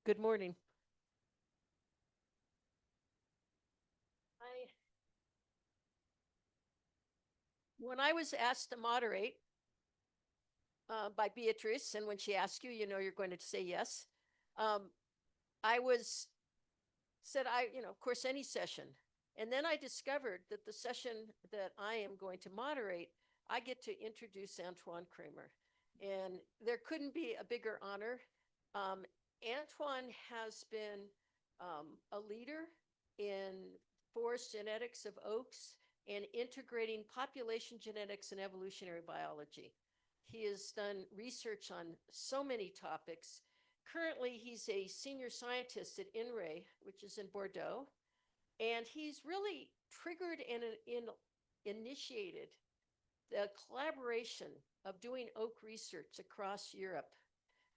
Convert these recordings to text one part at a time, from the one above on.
Good morning. When I was asked to moderate by Beatrice, and when she asks you, you know you're going to say yes, I said, of course, any session. And then I discovered that the session that I am going to moderate, I get to introduce Antoine Kremer. And there couldn't be a bigger honor. Antoine has been a leader in forest genetics of oaks and integrating population genetics and evolutionary biology. He has done research on so many topics. Currently, he's a senior scientist at INRAE, which is in Bordeaux, and he's really triggered and initiated the collaboration of doing oak research across Europe,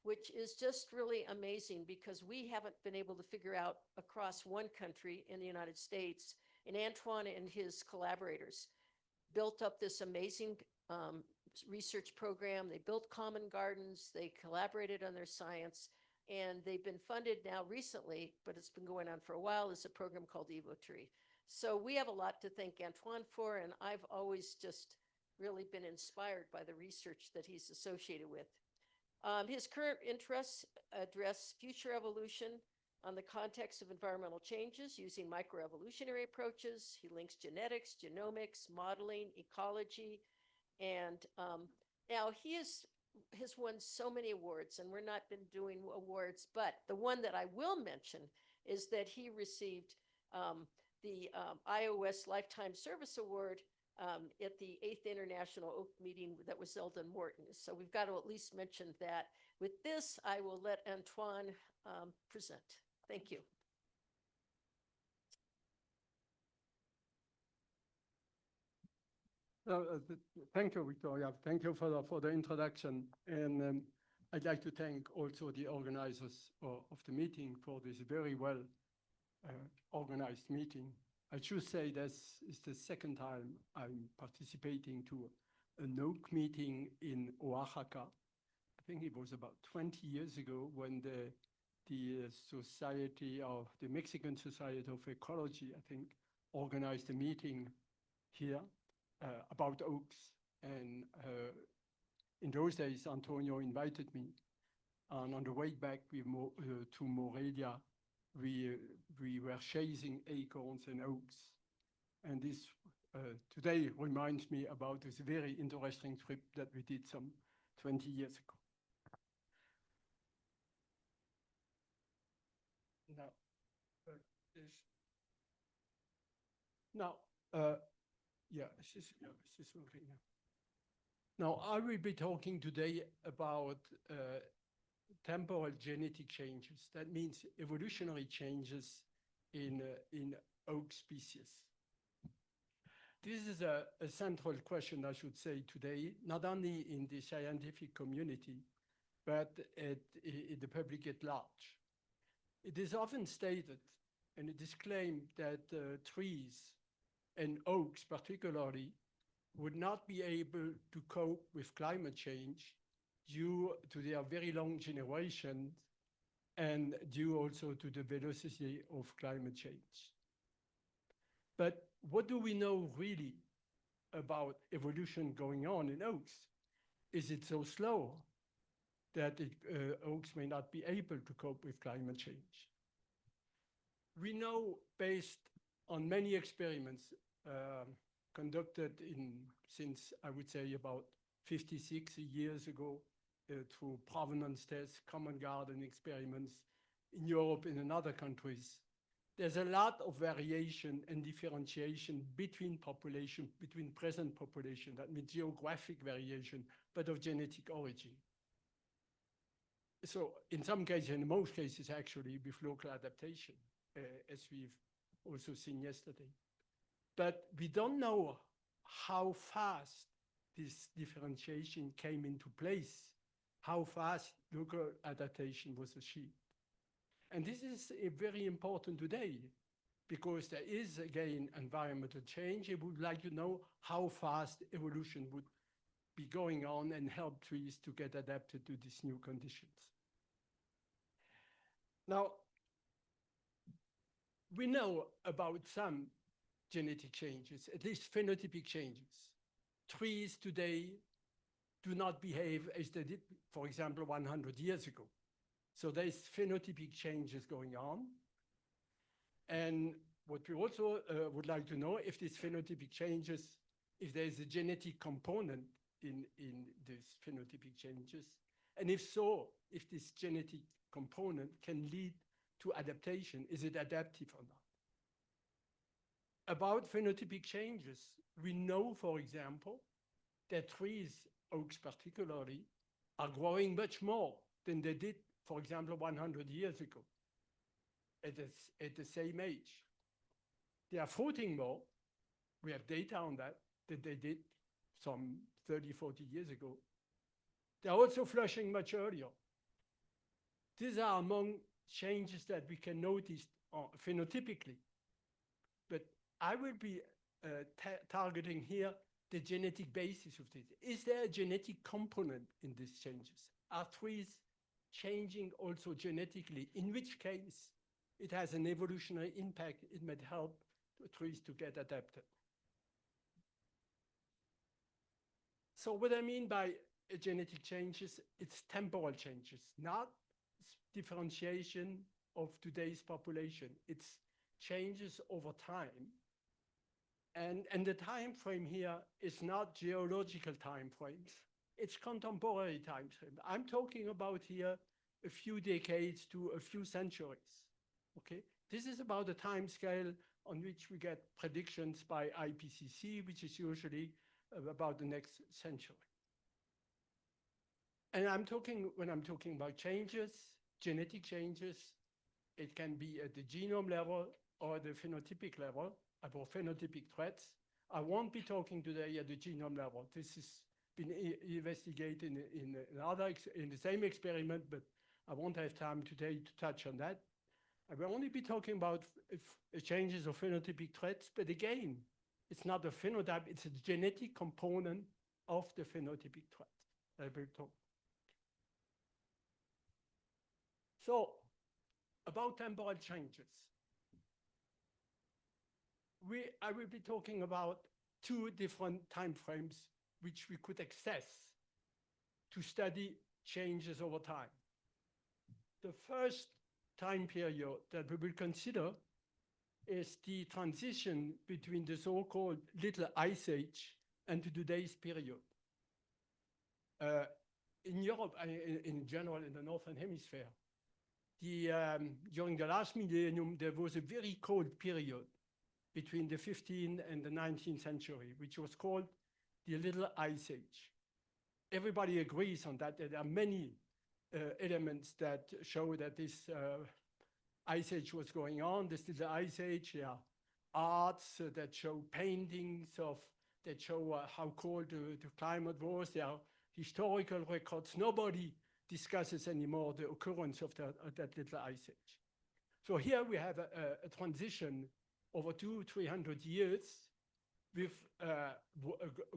which is just really amazing because we haven't been able to figure out across one country in the United States. And Antoine and his collaborators built up this amazing research program. They built common gardens, they collaborated on their science, and they've been funded now recently, but it's been going on for a while, is a program called EvoTree. So we have a lot to thank Antoine for, and I've always just really been inspired by the research that he's associated with. His current interests address future evolution on the context of environmental changes using microevolutionary approaches. He links genetics, genomics, modeling, ecology, and now he has won so many awards, and we're not been doing awards, but the one that I will mention is that he received the iOS Lifetime Service Award at the 8th International Oak Meeting that was held in Morton. So we've got to at least mention that. With this, I will let Antoine present. Thank you. Thank you, Victoria. Thank you for the introduction. And I'd like to thank also the organizers of the meeting for this very well organized meeting. I should say this is the second time I'm participating to an oak meeting in Oaxaca. I think it was about 20 years ago when the Society of the Mexican Society of Ecology, I think, organized a meeting here about oaks. And in those days, Antonio invited me. And on the way back to Morelia, we were chasing acorns and oaks. And this today reminds me about this very interesting trip that we did some 20 years ago. Now, I will be talking today about temporal genetic changes. That means evolutionary changes in oak species. This is a central question, I should say, today, not only in the scientific community, but in the public at large. It is often stated, and it is claimed, that trees, and oaks particularly, would not be able to cope with climate change due to their very long generation and due also to the velocity of climate change. But what do we know really about evolution going on in oaks? Is it so slow that oaks may not be able to cope with climate change? We know, based on many experiments conducted since, I would say, about 56 years ago, through provenance tests, common garden experiments in Europe and in other countries, there's a lot of variation and differentiation between population, between present population, that means geographic variation, but of genetic origin. So in some cases, in most cases, actually, with local adaptation, as we've also seen yesterday. But we don't know how fast this differentiation came into place, how fast local adaptation was achieved. And this is very important today, because there is, again, environmental change. I would like to know how fast evolution would be going on and help trees to get adapted to these new conditions. Now, we know about some genetic changes, at least phenotypic changes. Trees today do not behave as they did, for example, 100 years ago. So there's phenotypic changes going on. And what we also would like to know, if these phenotypic changes, if there's a genetic component in these phenotypic changes, and if so, if this genetic component can lead to adaptation, is it adaptive or not? About phenotypic changes, we know, for example, that trees, oaks particularly, are growing much more than they did, for example, 100 years ago at the same age. They are fruiting more. We have data on that they did some 30, 40 years ago. They're also flushing much earlier. These are among changes that we can notice phenotypically. But I will be targeting here the genetic basis of this. Is there a genetic component in these changes? Are trees changing also genetically? In which case, it has an evolutionary impact. It might help the trees to get adapted. So what I mean by genetic changes, it's temporal changes, not differentiation of today's population. It's changes over time. And the time frame here is not geological time frames. It's contemporary time frame. I'm talking about here a few decades to a few centuries, okay? This is about the time scale on which we get predictions by IPCC, which is usually about the next century. And when I'm talking about changes, genetic changes, it can be at the genome level or the phenotypic level, about phenotypic threats. I won't be talking today at the genome level. This has been investigated in the same experiment, but I won't have time today to touch on that. I will only be talking about changes of phenotypic threats, but again, it's not a phenotype, it's a genetic component of the phenotypic threat. I will talk. So, about temporal changes. I will be talking about two different time frames which we could access to study changes over time. The first time period that we will consider is the transition between the so-called Little Ice Age and today's period. In Europe, in general, in the Northern Hemisphere, during the last millennium, there was a very cold period between the 15th and the 19th century, which was called the Little Ice Age. Everybody agrees on that. There are many elements that show that this Ice Age was going on. This is the Ice Age. There are arts that show paintings that show how cold the climate was. There are historical records. Nobody discusses anymore the occurrence of that Little Ice Age. So here we have a transition over 200-300 years with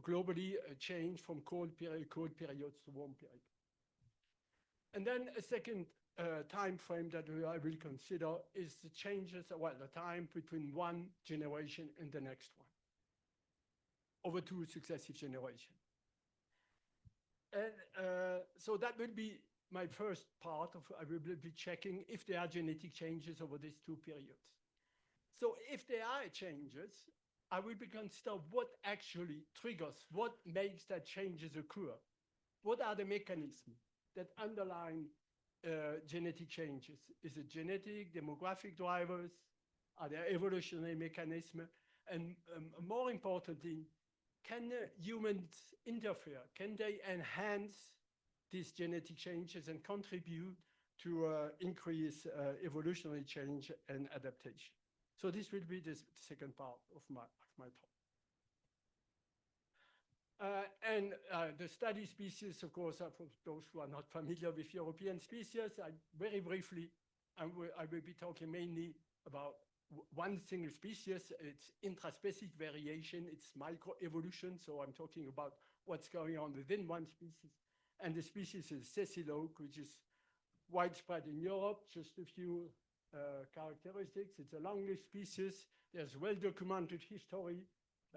globally a change from cold periods to warm periods. And then a second time frame that I will consider is the changes, the time between one generation and the next one, over two successive generations. And so that will be my first part of, I will be checking if there are genetic changes over these two periods. So if there are changes, I will be consider what actually triggers, what makes that changes occur. What are the mechanisms that underline genetic changes? Is it genetic, demographic drivers? Are there evolutionary mechanisms? And more importantly, can humans interfere? Can they enhance these genetic changes and contribute to increase evolutionary change and adaptation? So this will be the second part of my talk. The study species, of course, for those who are not familiar with European species, very briefly, I will be talking mainly about one single species. It's intraspecies variation, it's microevolution, so I'm talking about what's going on within one species. And the species is sessile oak, which is widespread in Europe, just a few characteristics. It's a long-lived species. There's well-documented history,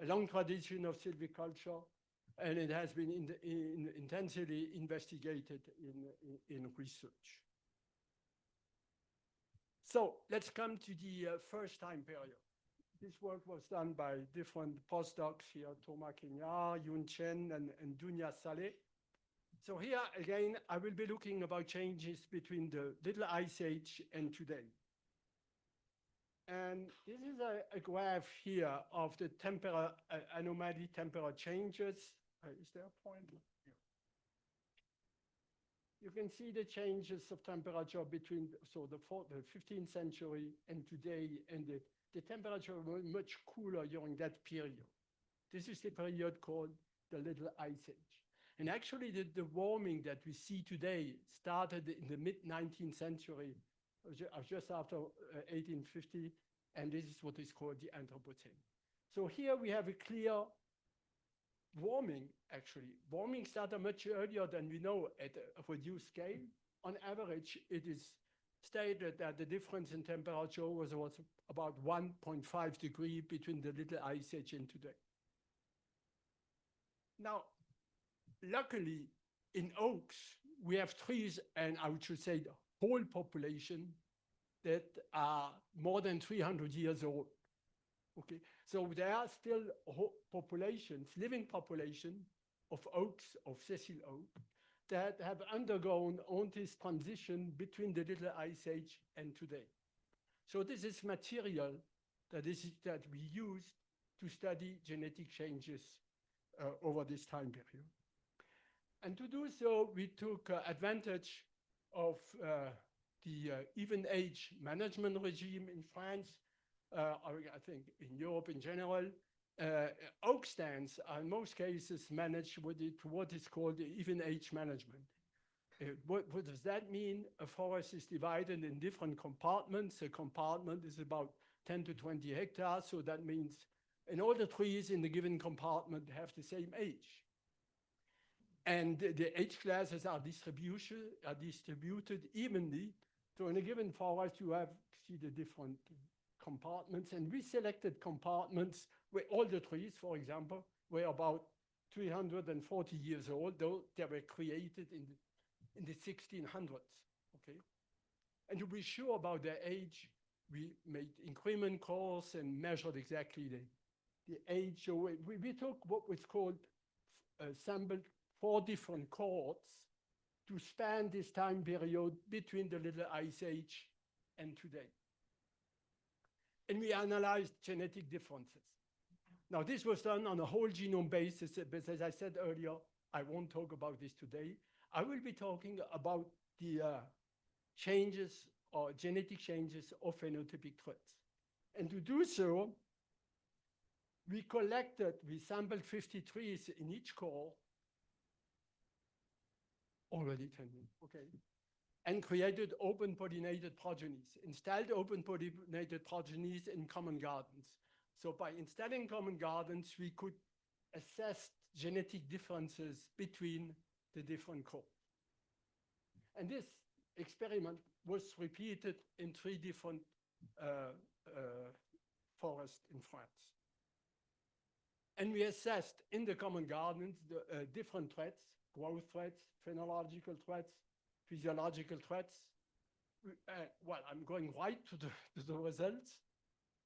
a long tradition of silviculture, and it has been intensively investigated in research. So let's come to the first time period. This work was done by different postdocs here, Thomas Kenyar, Yun Chen, and Dunya Saleh. So here, again, I will be looking about changes between the Little Ice Age and today. And this is a graph here of the anomaly temperature changes. Is there a point? Yeah. You can see the changes of temperature between the 15th century and today, and the temperature was much cooler during that period. This is the period called the Little Ice Age. And actually, the warming that we see today started in the mid-19th century, just after 1850, and this is what is called the Anthropocene. So here we have a clear warming, actually. Warming started much earlier than we know at a reduced scale. On average, it is stated that the difference in temperature was about 1.5 degrees between the Little Ice Age and today. Now, luckily, in oaks, we have trees, and I should say the whole population that are more than 300 years old. Okay, so there are still populations, living population of oaks, of sessile oak, that have undergone on this transition between the Little Ice Age and today. So this is material that we use to study genetic changes over this time period. And to do so, we took advantage of the even age management regime in France, I think in Europe in general. Oak stands are in most cases managed with what is called the even age management. What does that mean? A forest is divided in different compartments. A compartment is about 10 to 20 hectares, so that means and all the trees in the given compartment have the same age. And the age classes are distributed evenly. So in a given forest, you see the different compartments. And we selected compartments where all the trees, for example, were about 340 years old, though they were created in the 1600s. Okay? And to be sure about their age, we made increment course and measured exactly the age. So we took what was called sampled 4 different cohorts to span this time period between the Little Ice Age and today. And we analyzed genetic differences. Now, this was done on a whole genome basis, but as I said earlier, I won't talk about this today. I will be talking about the changes or genetic changes of phenotypic traits. And to do so, we sampled 50 trees in each cohort, already 10 minutes, okay, and created open pollinated progenies, installed open pollinated progenies in common gardens. So by installing common gardens, we could assess genetic differences between the different cohorts. And this experiment was repeated in 3 different forests in France. And we assessed in the common gardens the different traits, growth traits, phenological traits, physiological traits. Well, I'm going right to the results.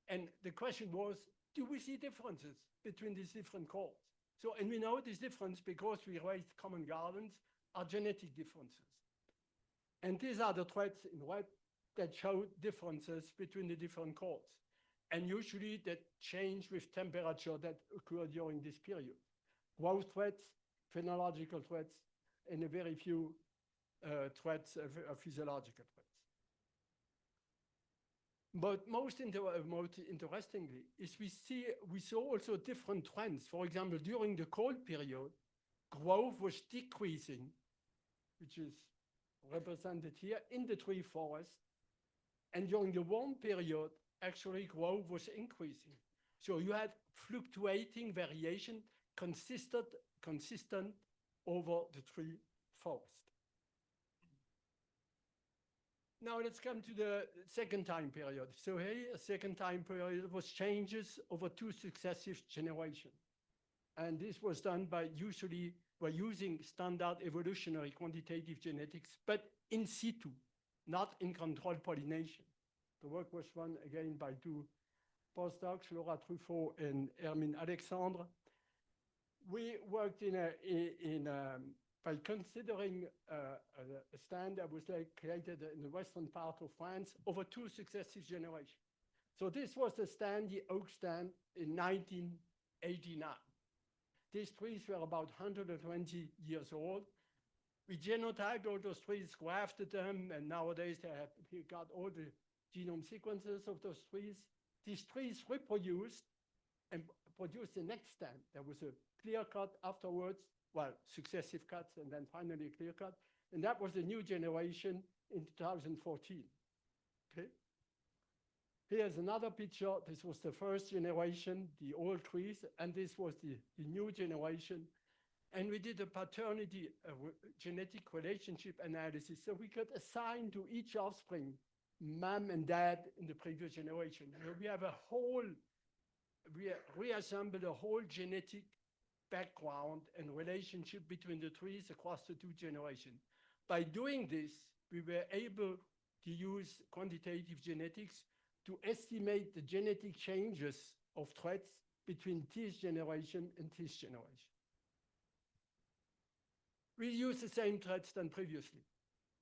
And the question was, do we see differences between these different cohorts? So, and we know this difference because we raised common gardens are genetic differences. And these are the traits in red that show differences between the different cohorts. And usually that change with temperature that occur during this period. Growth traits, phenological traits, and a very few traits of physiological traits. But most interestingly is we saw also different trends. For example, during the cold period, growth was decreasing, which is represented here in the tree forest. And during the warm period, actually growth was increasing. So you had fluctuating variation consistent over the tree forest. Now let's come to the second time period. So here, a second time period was changes over two successive generations. And this was done by using standard evolutionary quantitative genetics, but in situ, not in controlled pollination. The work was run again by two postdocs, Laura Truffaut and Hermine Alexandre. We worked by considering a stand that was created in the western part of France over two successive generations. So this was the stand, the oak stand, in 1989. These trees were about 120 years old. We genotyped all those trees, grafted them, and nowadays we got all the genome sequences of those trees. These trees reproduced and produced the next stand. There was a clear cut afterwards, well, successive cuts, and then finally a clear cut. And that was the new generation in 2014. Okay. Here's another picture. This was the first generation, the old trees, and this was the new generation. And we did a paternity genetic relationship analysis. So we could assign to each offspring mom and dad in the previous generation. So we have we reassembled a whole genetic background and relationship between the trees across the two generations. By doing this, we were able to use quantitative genetics to estimate the genetic changes of traits between this generation and this generation. We use the same traits than previously: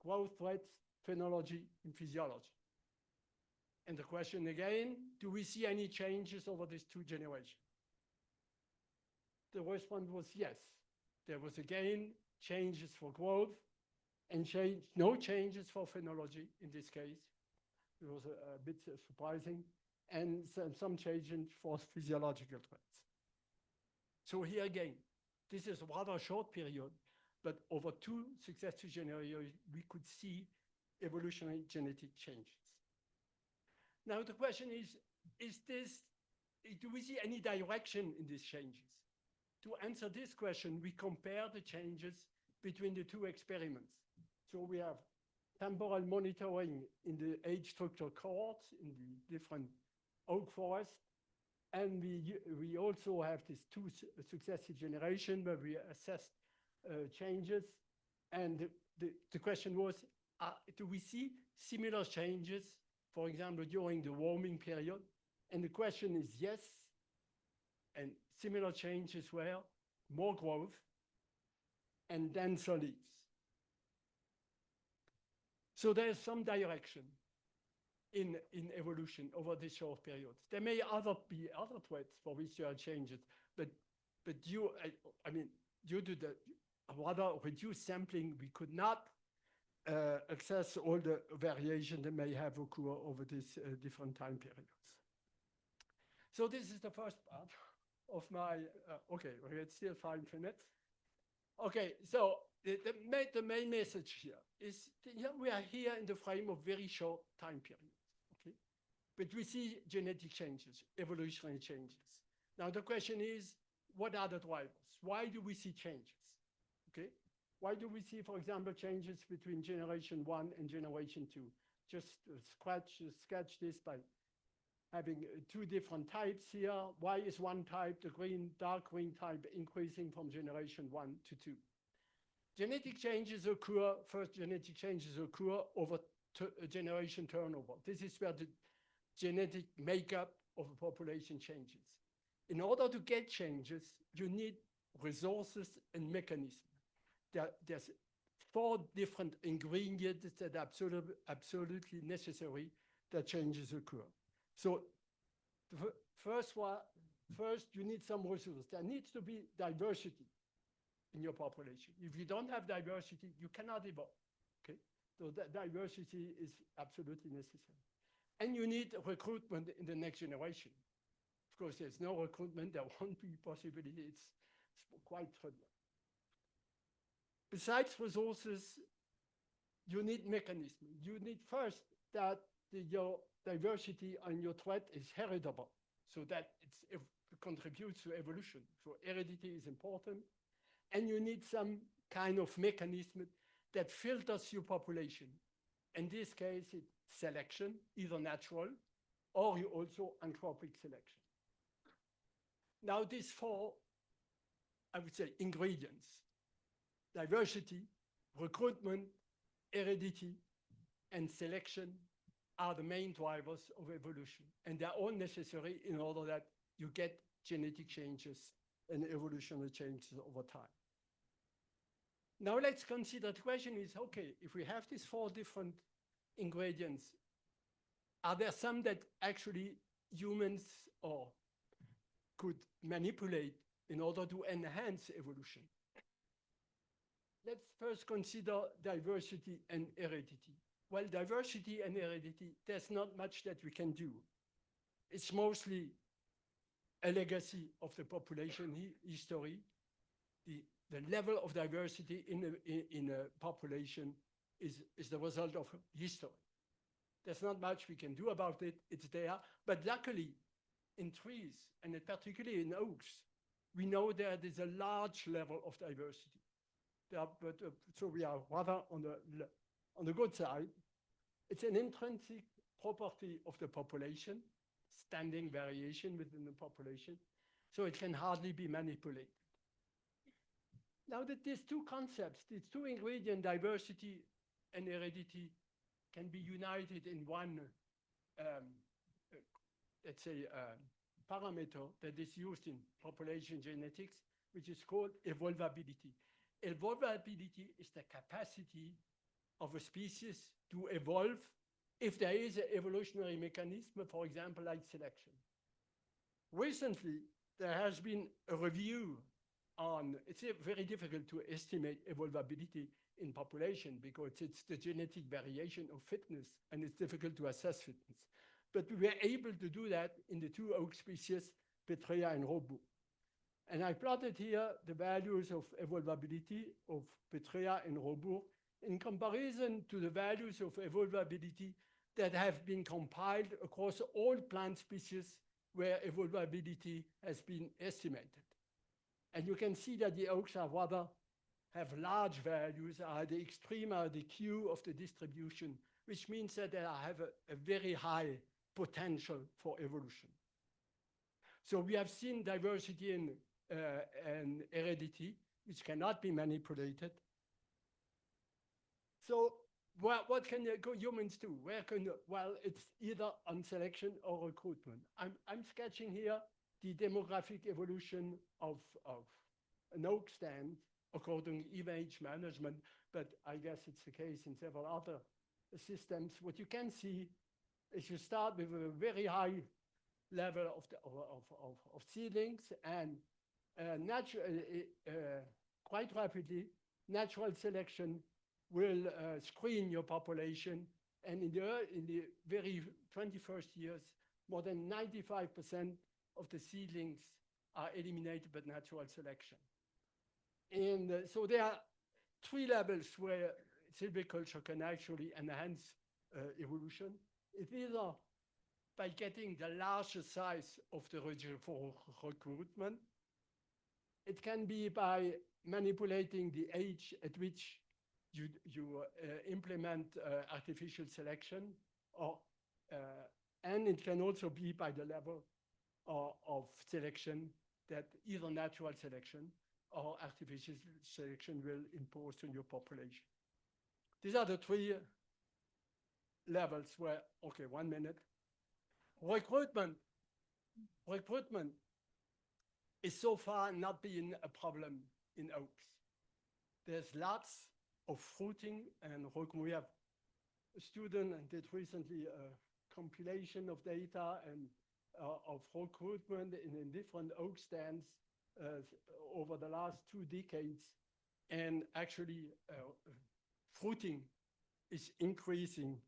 growth traits, phenology, and physiology. And the question again, do we see any changes over these two generations? The response was yes. There was again changes for growth and no changes for phenology in this case. It was a bit surprising, and some changes for physiological traits. So here again, this is a rather short period, but over two successive generations, we could see evolutionary genetic changes. Now the question is do we see any direction in these changes? To answer this question, we compare the changes between the two experiments. So we have temporal monitoring in the age structure cohorts in the different oak forests. And we also have these two successive generations where we assessed changes. And the question was, do we see similar changes, for example, during the warming period? And the question is yes. And similar changes were more growth and denser leaves. So there's some direction in evolution over this short period. There may be other traits for which there are changes, but due to the rather reduced sampling, we could not access all the variation that may have occurred over these different time periods. So this is the first part of my, okay, we had still 5 minutes. Okay, so the main message here is we are here in the frame of very short time period, okay? But we see genetic changes, evolutionary changes. Now the question is, what are the drivers? Why do we see changes, okay? Why do we see, for example, changes between generation 1 and generation 2? Just sketch this by having 2 different types here. Why is one type, the dark green type, increasing from generation 1 to 2? Genetic changes occur, first genetic changes occur over generation turnover. This is where the genetic makeup of a population changes. In order to get changes, you need resources and mechanisms. There's 4 different ingredients that are absolutely necessary that changes occur. So first, you need some resources. There needs to be diversity in your population. If you don't have diversity, you cannot evolve, okay? So that diversity is absolutely necessary. And you need recruitment in the next generation. Of course, there's no recruitment, there won't be possibility. It's quite trivial. Besides resources, you need mechanism. You need first that your diversity and your trait is heritable, so that it contributes to evolution. So heredity is important. And you need some kind of mechanism that filters your population. In this case, it's selection, either natural or you also anthropic selection. Now these four, I would say, ingredients, diversity, recruitment, heredity, and selection are the main drivers of evolution. And they're all necessary in order that you get genetic changes and evolutionary changes over time. Now let's consider the question is, okay, if we have these four different ingredients, are there some that actually humans or could manipulate in order to enhance evolution? Let's first consider diversity and heredity. Well, diversity and heredity, there's not much that we can do. It's mostly a legacy of the population history. The level of diversity in a population is the result of history. There's not much we can do about it. It's there. But luckily, in trees, and particularly in oaks, we know that there's a large level of diversity. So we are rather on the good side. It's an intrinsic property of the population, standing variation within the population, so it can hardly be manipulated. Now that these two concepts, these two ingredients, diversity and heredity, can be united in one, let's say, parameter that is used in population genetics, which is called evolvability. Evolvability is the capacity of a species to evolve if there is an evolutionary mechanism, for example, like selection. Recently, there has been a review on, it's very difficult to estimate evolvability in population because it's the genetic variation of fitness and it's difficult to assess fitness. But we were able to do that in the two oak species, Petrea and Robourg. And I plotted here the values of evolvability of Petrea and Robourg in comparison to the values of evolvability that have been compiled across all plant species where evolvability has been estimated. And you can see that the oaks are rather have large values, are the extreme, are the Q of the distribution, which means that they have a very high potential for evolution. So we have seen diversity and heredity, which cannot be manipulated. So what can humans do? Well, it's either on selection or recruitment. I'm sketching here the demographic evolution of an oak stand according to image management, but I guess it's the case in several other systems. What you can see is you start with a very high level of seedlings, and quite rapidly, natural selection will screen your population, and in the very 21st years, more than 95% of the seedlings are eliminated by natural selection. And so there are three levels where silviculture can actually enhance evolution. It's either by getting the larger size of the region for recruitment. It can be by manipulating the age at which you implement artificial selection, and it can also be by the level of selection that either natural selection or artificial selection will impose on your population. These are the three levels where, okay, 1 minute. Recruitment is so far not being a problem in oaks. There's lots of fruiting, and we have a student and did recently a compilation of data and of recruitment in different oak stands over the last 2 decades. And actually, fruiting is increasing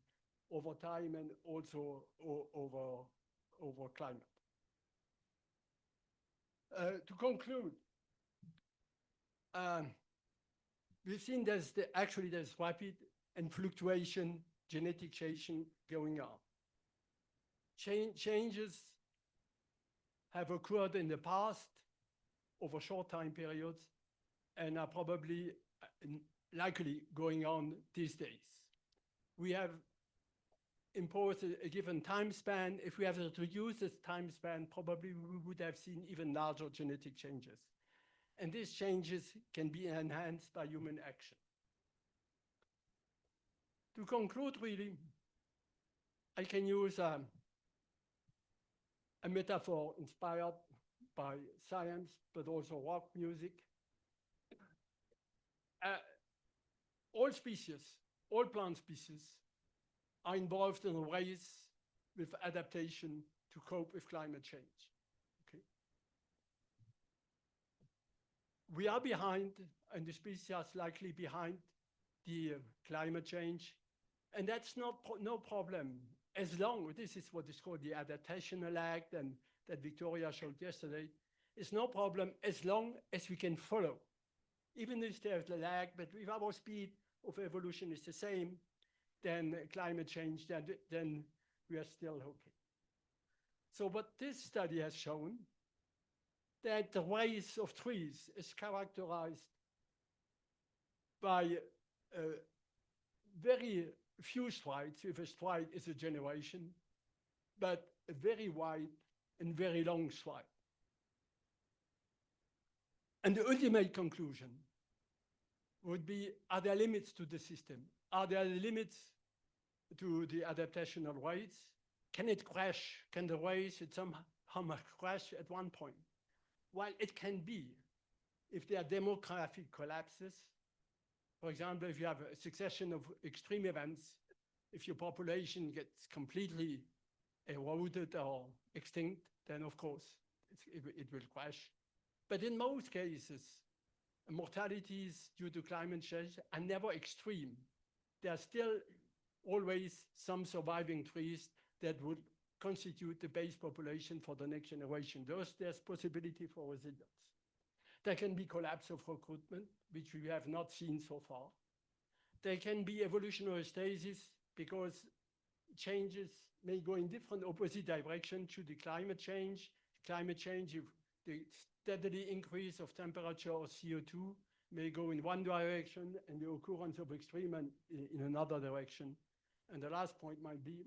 over time and also over climate. To conclude, we've seen there's rapid and fluctuation, genetic change going on. Changes have occurred in the past over short time periods and are probably likely going on these days. we have imposed a given time span. If we have reduced this time span, probably we would have seen even larger genetic changes. And these changes can be enhanced by human action. To conclude, really, I can use a metaphor inspired by science, but also rock music. All species, all plant species, are involved in a race with adaptation to cope with climate change. Okay. We are behind, and the species are slightly behind the climate change, and that's no problem, as long, this is what is called the adaptational lag, and that Victoria showed yesterday. It's no problem as long as we can follow. Even if there's a lag, but if our speed of evolution is the same, then climate change, then we are still okay. So what this study has shown, that the race of trees is characterized by very few strides. If a stride is a generation, but a very wide and very long stride. And the ultimate conclusion would be, are there limits to the system? Are there limits to the adaptational rates? Can it crash? Can the race somehow crash at one point? Well, it can be if there are demographic collapses. For example, if you have a succession of extreme events, if your population gets completely eroded or extinct, then of course it will crash. But in most cases, mortalities due to climate change are never extreme. There are still always some surviving trees that would constitute the base population for the next generation. There's possibility for resilience. There can be collapse of recruitment, which we have not seen so far. There can be evolutionary stasis because changes may go in different opposite directions to the climate change. Climate change, if the steadily increase of temperature or CO2 may go in one direction and the occurrence of extreme in another direction. And the last point might be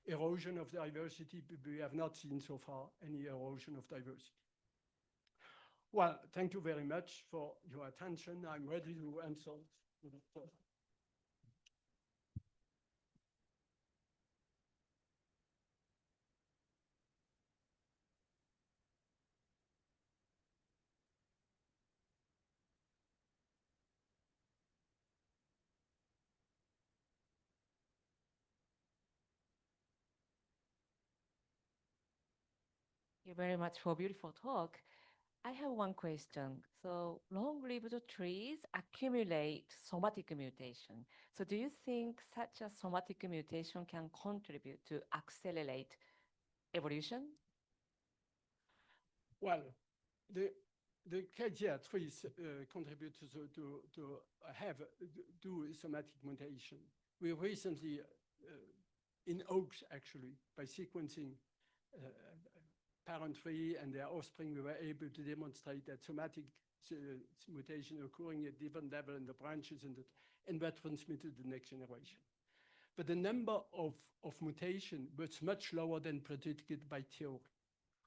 erosion of diversity. We have not seen so far any erosion of diversity. Well, thank you very much for your attention. I'm ready to answer. Thank you very much for a beautiful talk. I have one question. So long-lived trees accumulate somatic mutation. So do you think such a somatic mutation can contribute to accelerate evolution? Well, the trees contribute to do somatic mutation. We recently, in oaks actually, by sequencing parent tree and their offspring, we were able to demonstrate that somatic mutation occurring at different level in the branches and were transmitted to the next generation. But the number of mutation was much lower than predicted by theory.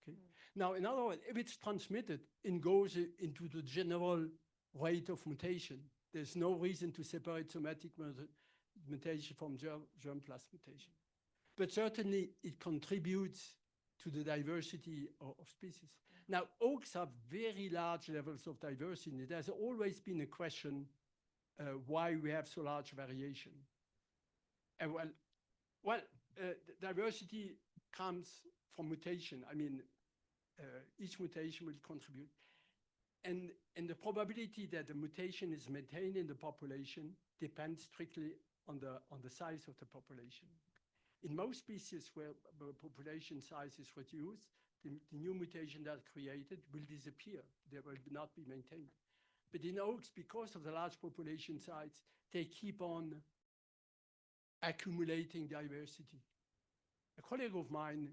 Okay. Now, in other words, if it's transmitted and goes into the general rate of mutation, there's no reason to separate somatic mutation from germ plus mutation. But certainly it contributes to the diversity of species. Now, oaks have very large levels of diversity. There's always been a question why we have so large variation. And diversity comes from mutation. I mean, each mutation will contribute. And the probability that the mutation is maintained in the population depends strictly on the size of the population. In most species where the population size is reduced, the new mutation that are created will disappear. They will not be maintained. But in oaks, because of the large population size, they keep on accumulating diversity. A colleague of mine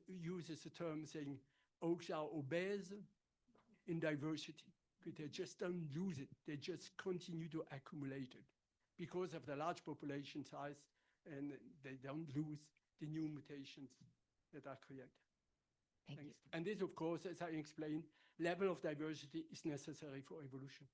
uses the term saying, oaks are obese in diversity, but they just don't lose it. They just continue to accumulate it. because of the large population size, and they don't lose the new mutations that are created. Thank you. Thanks. And this, of course, as I explained, level of diversity is necessary for evolution.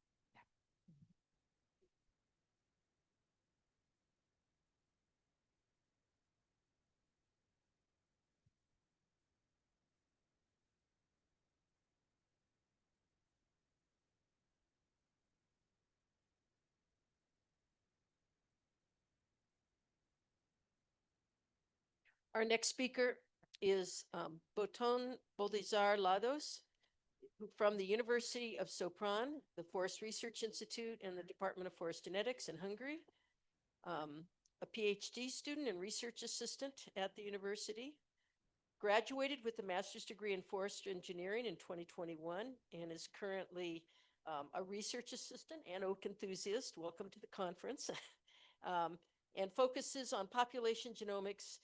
Our next speaker is Botond Boldizsár Lados from the University of Sopron, the Forest Research Institute, and the Department of Forest Genetics in Hungary. A PhD student and research assistant at the university. Graduated with a master's degree in forest engineering in 2021 and is currently a research assistant and oak enthusiast. Welcome to the conference. And focuses on population genomics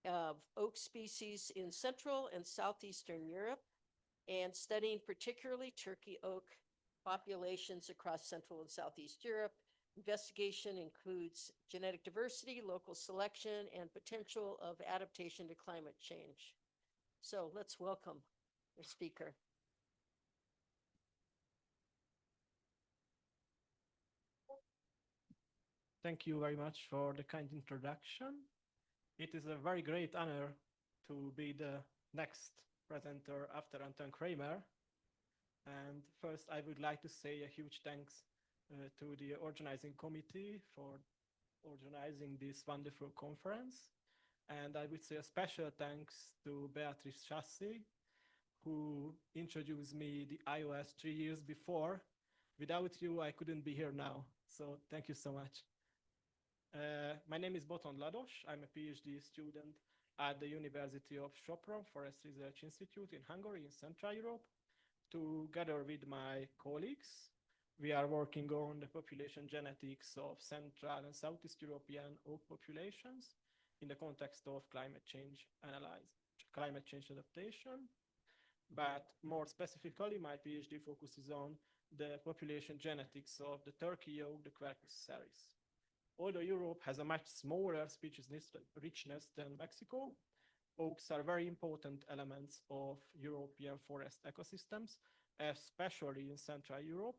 of oak species in Central and Southeastern Europe and studying particularly Turkey oak populations across Central and Southeast Europe. Investigation includes genetic diversity, local selection, and potential of adaptation to climate change. So let's welcome the speaker. Thank you very much for the kind introduction. It is a very great honor to be the next presenter after Antoine Kremer. And first, I would like to say a huge thanks to the organizing committee for organizing this wonderful conference. And I would say a special thanks to Beatrice Chassi, who introduced me the iOS 3 years before. Without you, I couldn't be here now. So thank you so much. My name is Botond Lados. I'm a PhD student at the University of Sopron Forest Research Institute in Hungary, in Central Europe. Together with my colleagues, we are working on the population genetics of Central and Southeast European oak populations in the context of climate change adaptation. But more specifically, my PhD focuses on the population genetics of the Turkey oak, the Quercus cerris. Although Europe has a much smaller species richness than Mexico, oaks are very important elements of European forest ecosystems, especially in Central Europe,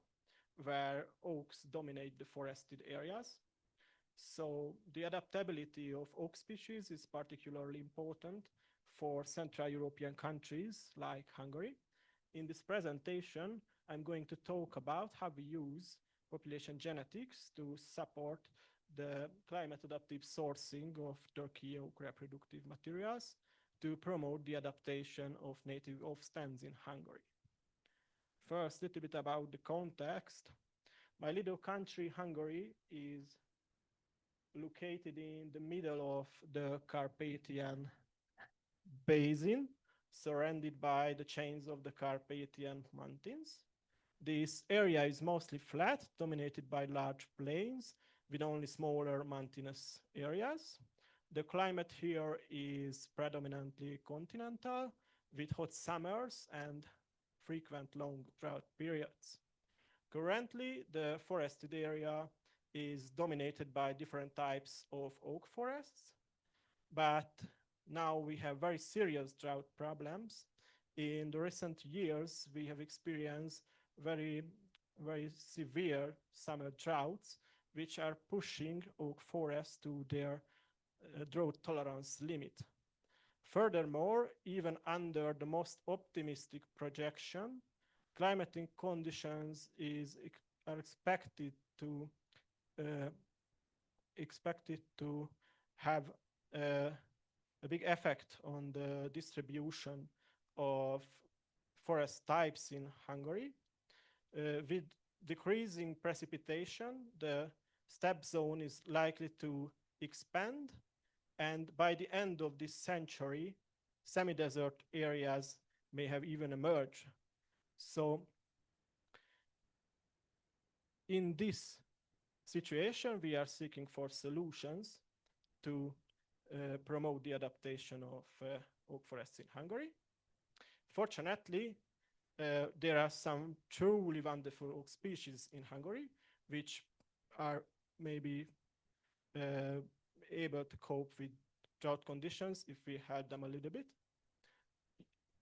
where oaks dominate the forested areas. So the adaptability of oak species is particularly important for Central European countries like Hungary. In this presentation, I'm going to talk about how we use population genetics to support the climate adaptive sourcing of Turkey oak reproductive materials to promote the adaptation of native oak stands in Hungary. First, a little bit about the context. My little country, Hungary, is located in the middle of the Carpathian Basin, surrounded by the chains of the Carpathian Mountains. This area is mostly flat, dominated by large plains, with only smaller mountainous areas. The climate here is predominantly continental, with hot summers and frequent long drought periods. Currently, the forested area is dominated by different types of oak forests, but now we have very serious drought problems. In the recent years, we have experienced very severe summer droughts, which are pushing oak forests to their drought tolerance limit. Furthermore, even under the most optimistic projection, climatic conditions are expected to have a big effect on the distribution of forest types in Hungary. With decreasing precipitation, the steppe zone is likely to expand, and by the end of this century, semi-desert areas may have even emerged. So in this situation, we are seeking for solutions to promote the adaptation of oak forests in Hungary. Fortunately, there are some truly wonderful oak species in Hungary, which are maybe able to cope with drought conditions if we help them a little bit.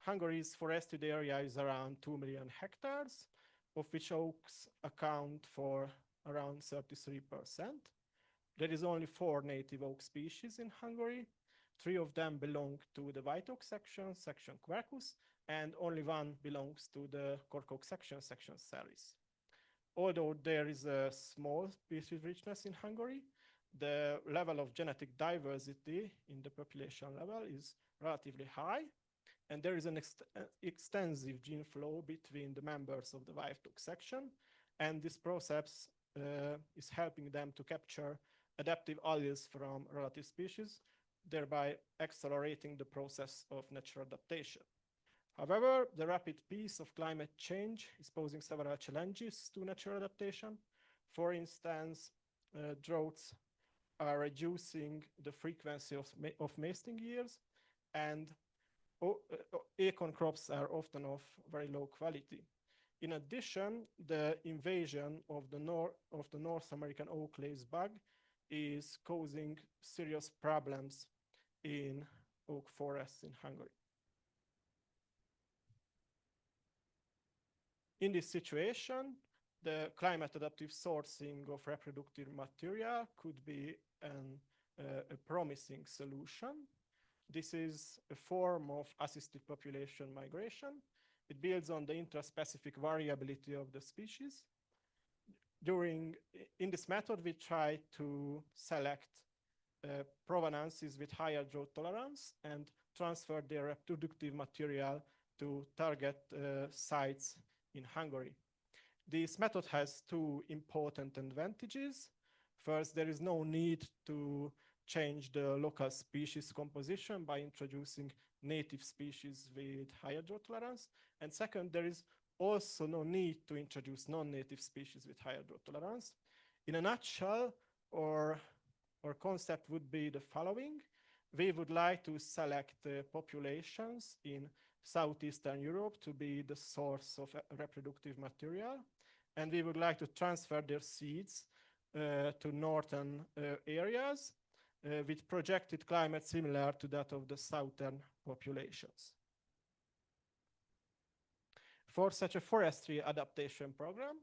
Hungary's forested area is around 2 million hectares, of which oaks account for around 33%. There is only 4 native oak species in Hungary. 3 of them belong to the white oak section, section Quercus, and only 1 belongs to the cork oak section, section cerris. Although there is a small species richness in Hungary, the level of genetic diversity in the population level is relatively high, and there is an extensive gene flow between the members of the white oak section, and this process is helping them to capture adaptive alleles from relative species, thereby accelerating the process of natural adaptation. However, the rapid pace of climate change is posing several challenges to natural adaptation. For instance, droughts are reducing the frequency of masting years, and acorn crops are often of very low quality. In addition, the invasion of the North American oak lace bug is causing serious problems in oak forests in Hungary. In this situation, the climate adaptive sourcing of reproductive material could be a promising solution. This is a form of assisted population migration. It builds on the intraspecific variability of the species. In this method, we try to select provenances with higher drought tolerance and transfer their reproductive material to target sites in Hungary. This method has 2 important advantages. First, there is no need to change the local species composition by introducing native species with higher drought tolerance. And second, there is also no need to introduce non-native species with higher drought tolerance. In a nutshell, our concept would be the following. We would like to select populations in Southeastern Europe to be the source of reproductive material, and we would like to transfer their seeds to northern areas with projected climate similar to that of the southern populations. For such a forestry adaptation program,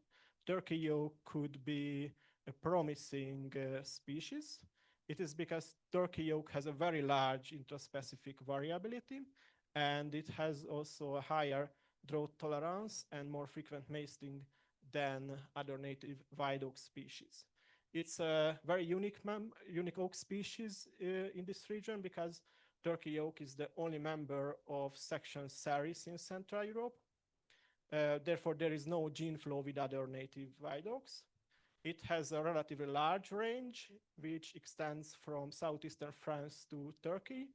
Turkey oak could be a promising species. It is because Turkey oak has a very large intraspecific variability, and it has also a higher drought tolerance and more frequent masting than other native white oak species. It's a very unique oak species in this region because Turkey oak is the only member of section cerris in Central Europe. Therefore, there is no gene flow with other native white oaks. It has a relatively large range, which extends from southeastern France to Turkey,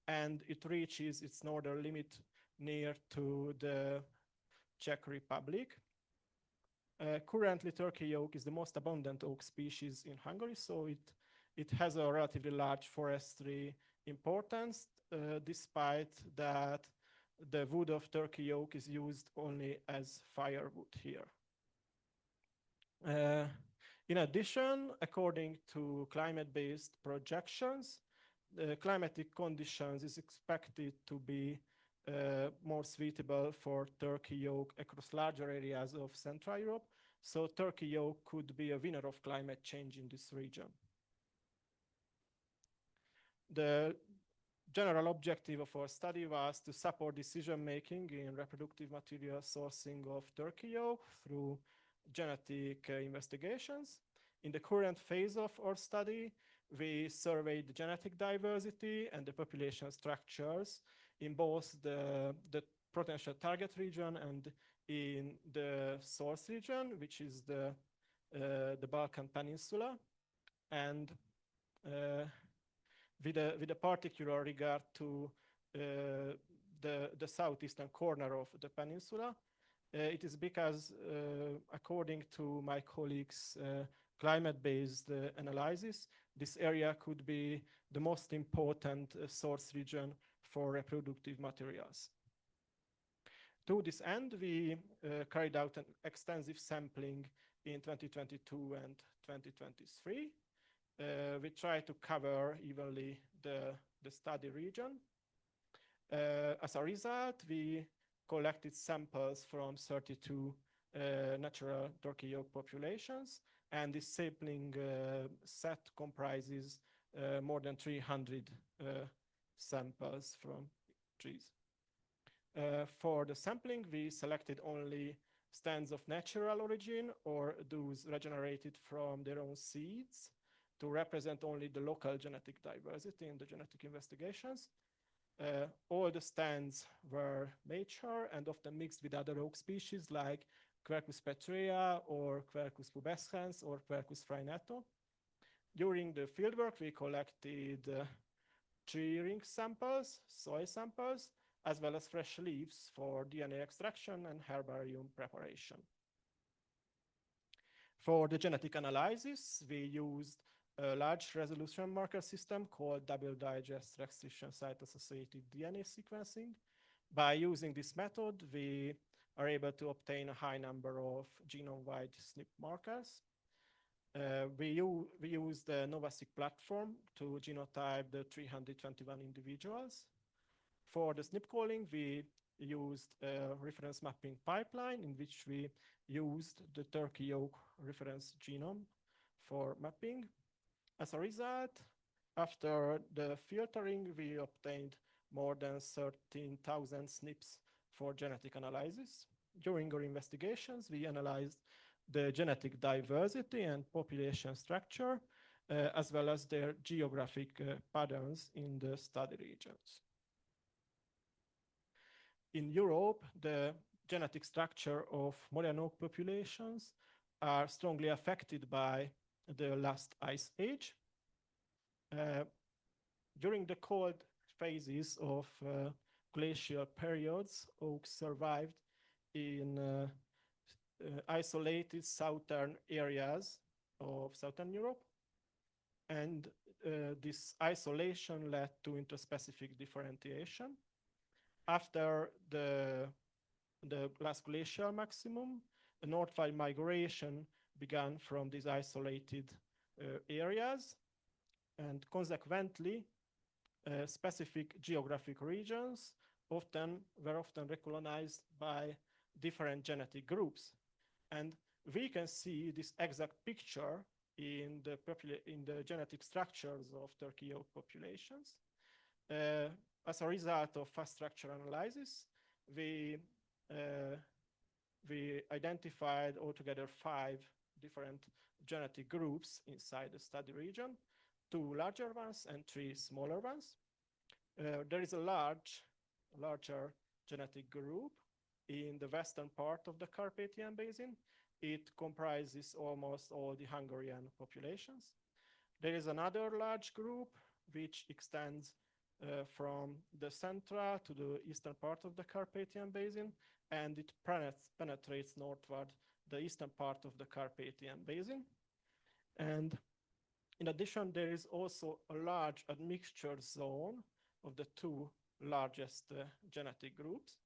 and it reaches its northern limit near to the Czech Republic. Currently, Turkey oak is the most abundant oak species in Hungary, so it has a relatively large forestry importance, despite that the wood of Turkey oak is used only as firewood here. In addition, according to climate-based projections, the climatic conditions is expected to be more suitable for Turkey oak across larger areas of Central Europe. So Turkey oak could be a winner of climate change in this region. The general objective of our study was to support decision-making in reproductive material sourcing of Turkey oak through genetic investigations. In the current phase of our study, we surveyed the genetic diversity and the population structures in both the potential target region and in the source region, which is the Balkan Peninsula, and with a particular regard to the southeastern corner of the peninsula. It is because, according to my colleagues' climate-based analysis, this area could be the most important source region for reproductive materials. To this end, we carried out an extensive sampling in 2022 and 2023. We try to cover evenly the study region. As a result, we collected samples from 32 natural turkey yolk populations, and this sampling set comprises more than 300 samples from trees. For the sampling, we selected only stands of natural origin or those regenerated from their own seeds to represent only the local genetic diversity in the genetic investigations. All the stands were mature and often mixed with other oak species like Quercus petrea or Quercus pubescens or Quercus frainato. During the fieldwork, we collected tree ring samples, soil samples, as well as fresh leaves for DNA extraction and herbarium preparation. For the genetic analysis, we used a large resolution marker system called double digest restriction site-associated DNA sequencing. By using this method, we are able to obtain a high number of genome-wide SNP markers. We use the NovaSeq platform to genotype the 321 individuals. For the SNP calling, we used a reference mapping pipeline in which we used the turkey yolk reference genome for mapping. As a result, after the filtering, we obtained more than 13,000 SNPs for genetic analysis. During our investigations, we analyzed the genetic diversity and population structure, as well as their geographic patterns in the study regions. In Europe, the genetic structure of modern oak populations are strongly affected by the last ice age. During the cold phases of glacial periods, oaks survived in isolated southern areas of Southern Europe. And this isolation led to interspecific differentiation. After the last glacial maximum, a northward migration began from these isolated areas, and consequently, specific geographic regions were often recolonized by different genetic groups. And we can see this exact picture in the genetic structures of turkey yolk populations. As a result of fast structure analysis, we identified altogether 5 different genetic groups inside the study region, 2 larger ones and 3 smaller ones. There is a larger genetic group in the western part of the Carpathian Basin. It comprises almost all the Hungarian populations. There is another large group which extends from the central to the eastern part of the Carpathian Basin, and it penetrates northward the eastern part of the Carpathian Basin. And in addition, there is also a large admixture zone of the 2 largest genetic groups.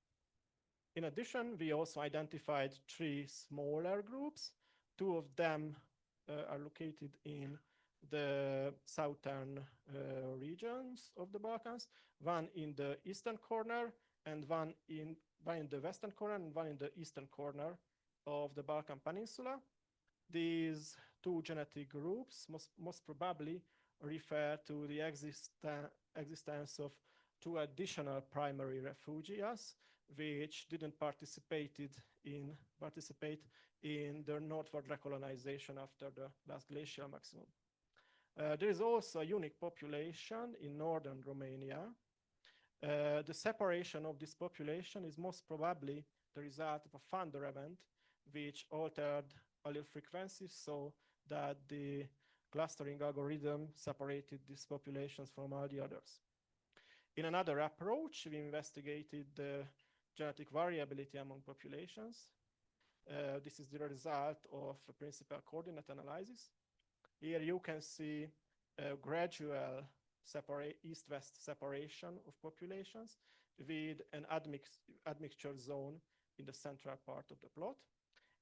In addition, we also identified 3 smaller groups. 2 of them are located in the southern regions of the Balkans, one in the eastern corner and one in the western corner and one in the eastern corner of the Balkan Peninsula. These 2 genetic groups most probably refer to the existence of 2 additional primary refugias which didn't participate in the northward recolonization after the last glacial maximum. There is also a unique population in northern Romania. The separation of this population is most probably the result of a founder event which altered allele frequencies so that the clustering algorithm separated these populations from all the others. In another approach, we investigated the genetic variability among populations. This is the result of a principal coordinate analysis. Here you can see a gradual east-west separation of populations with an admixture zone in the central part of the plot.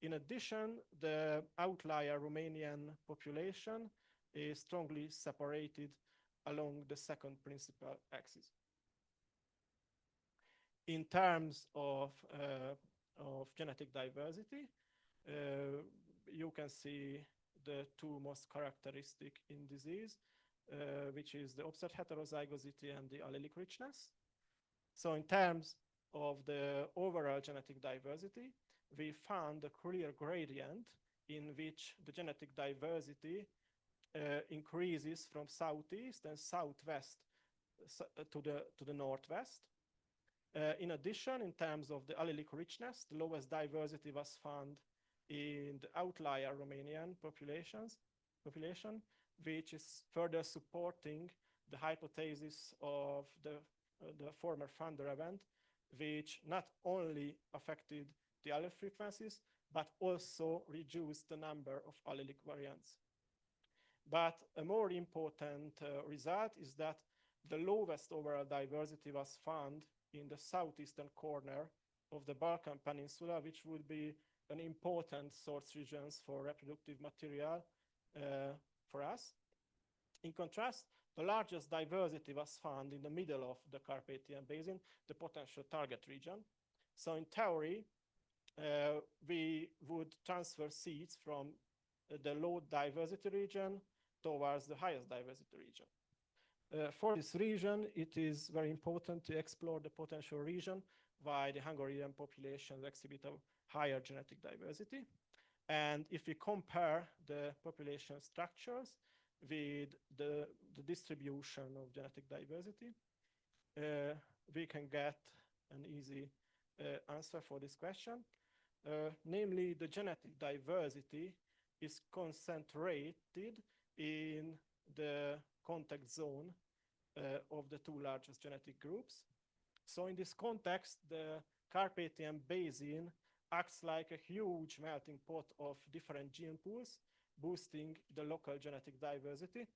In addition, the outlier Romanian population is strongly separated along the second principal axis. In terms of genetic diversity, you can see the two most characteristic indices, which is the observed heterozygosity and the allelic richness. So in terms of the overall genetic diversity, we found a clear gradient in which the genetic diversity increases from southeast and southwest to the northwest. In addition, in terms of the allelic richness, the lowest diversity was found in the outlier Romanian population, which is further supporting the hypothesis of the former Thunder event, which not only affected the allele frequencies, but also reduced the number of allelic variants. But a more important result is that the lowest overall diversity was found in the southeastern corner of the Balkan Peninsula, which would be an important source regions for reproductive material for us. In contrast, the largest diversity was found in the middle of the Carpathian Basin, the potential target region. So in theory, we would transfer seeds from the low diversity region towards the highest diversity region. For this region, it is very important to explore the potential region why the Hungarian populations exhibit a higher genetic diversity. And if we compare the population structures with the distribution of genetic diversity, we can get an easy answer for this question. Namely, the genetic diversity is concentrated in the contact zone of the two largest genetic groups. So in this context, the Carpathian Basin acts like a huge melting pot of different gene pools, boosting the local genetic diversity.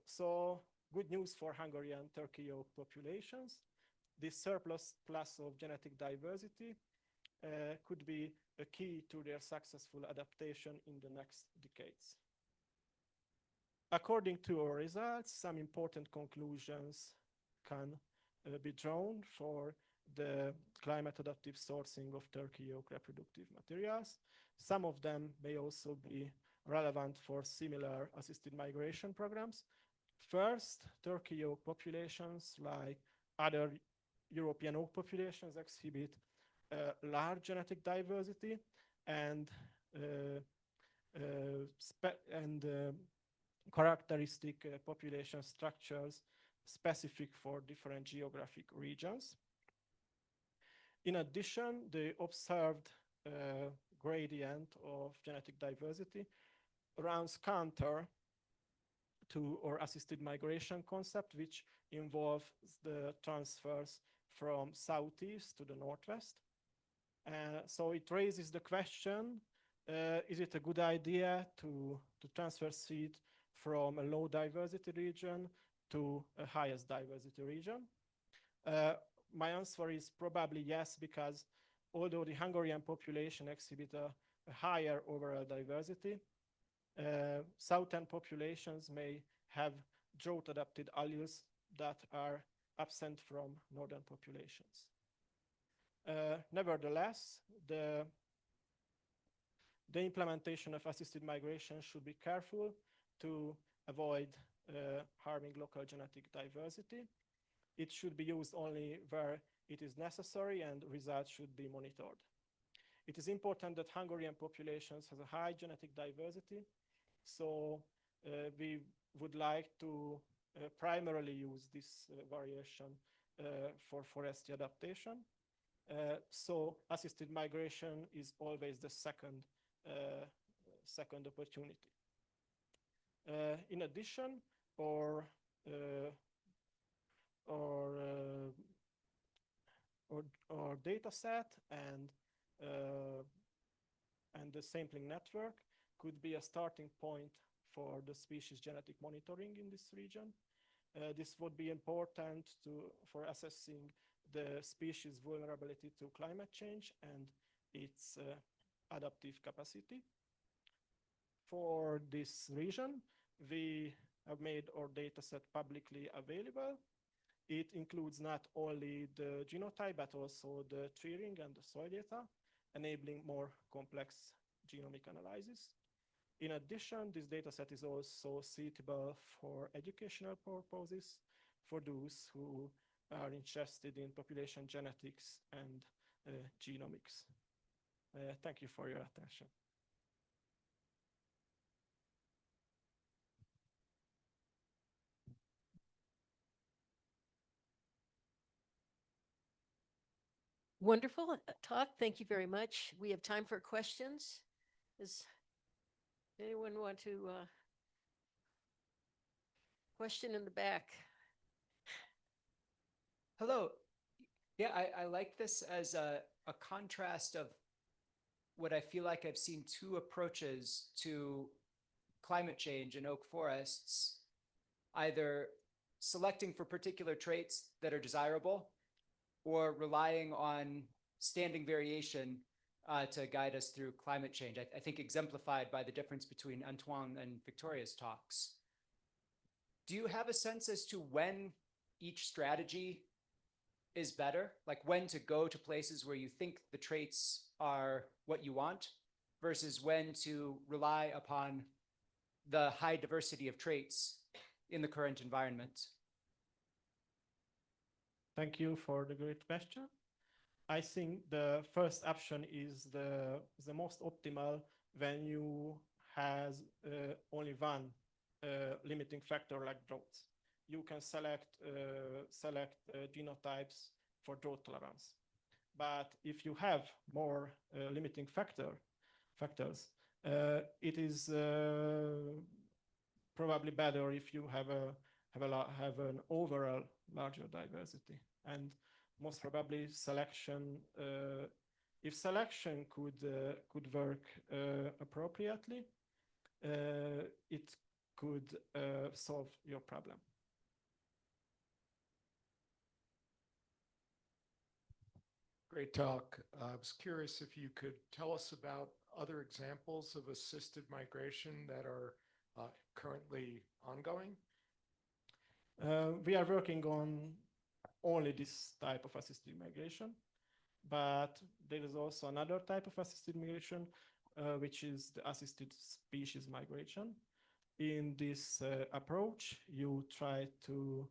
So good news for Hungarian turkey yolk populations. This surplus plus of genetic diversity could be a key to their successful adaptation in the next decades. According to our results, some important conclusions can be drawn for the climate adaptive sourcing of turkey yolk reproductive materials. Some of them may also be relevant for similar assisted migration programs. First, turkey yolk populations, like other European oak populations, exhibit large genetic diversity and characteristic population structures specific for different geographic regions. In addition, the observed gradient of genetic diversity runs counter to our assisted migration concept, which involves the transfers from southeast to the northwest. So it raises the question, is it a good idea to transfer seed from a low diversity region to a highest diversity region? My answer is probably yes, because although the Hungarian population exhibit a higher overall diversity, southern populations may have drought-adapted alleles that are absent from northern populations. Nevertheless, the implementation of assisted migration should be careful to avoid harming local genetic diversity. It should be used only where it is necessary, and results should be monitored. It is important that Hungarian populations has a high genetic diversity, so we would like to primarily use this variation for forestry adaptation. So assisted migration is always the second opportunity. In addition, our data set and the sampling network could be a starting point for the species genetic monitoring in this region. This would be important for assessing the species vulnerability to climate change and its adaptive capacity. For this region, we have made our dataset publicly available. It includes not only the genotype, but also the tree ring and the soil data, enabling more complex genomic analysis. In addition, this dataset is also suitable for educational purposes for those who are interested in population genetics and genomics. Thank you for your attention. Wonderful talk. Thank you very much. We have time for questions. Does anyone want to question in the back? Hello. Yeah, I like this as a contrast of what I feel like I've seen two approaches to climate change in oak forests, either selecting for particular traits that are desirable or relying on standing variation to guide us through climate change. I think exemplified by the difference between Antoine and Victoria's talks. Do you have a sense as to when each strategy is better, like when to go to places where you think the traits are what you want versus when to rely upon the high diversity of traits in the current environment? Thank you for the great question. I think the first option is the most optimal when you has only one limiting factor like drought. You can select genotypes for drought tolerance. But if you have more limiting factors, it is probably better if you have an overall larger diversity. And most probably selection, if selection could work appropriately, it could solve your problem. Great talk. I was curious if you could tell us about other examples of assisted migration that are currently ongoing. We are working on only this type of assisted migration, but there is also another type of assisted migration, which is the assisted species migration. In this approach, you try to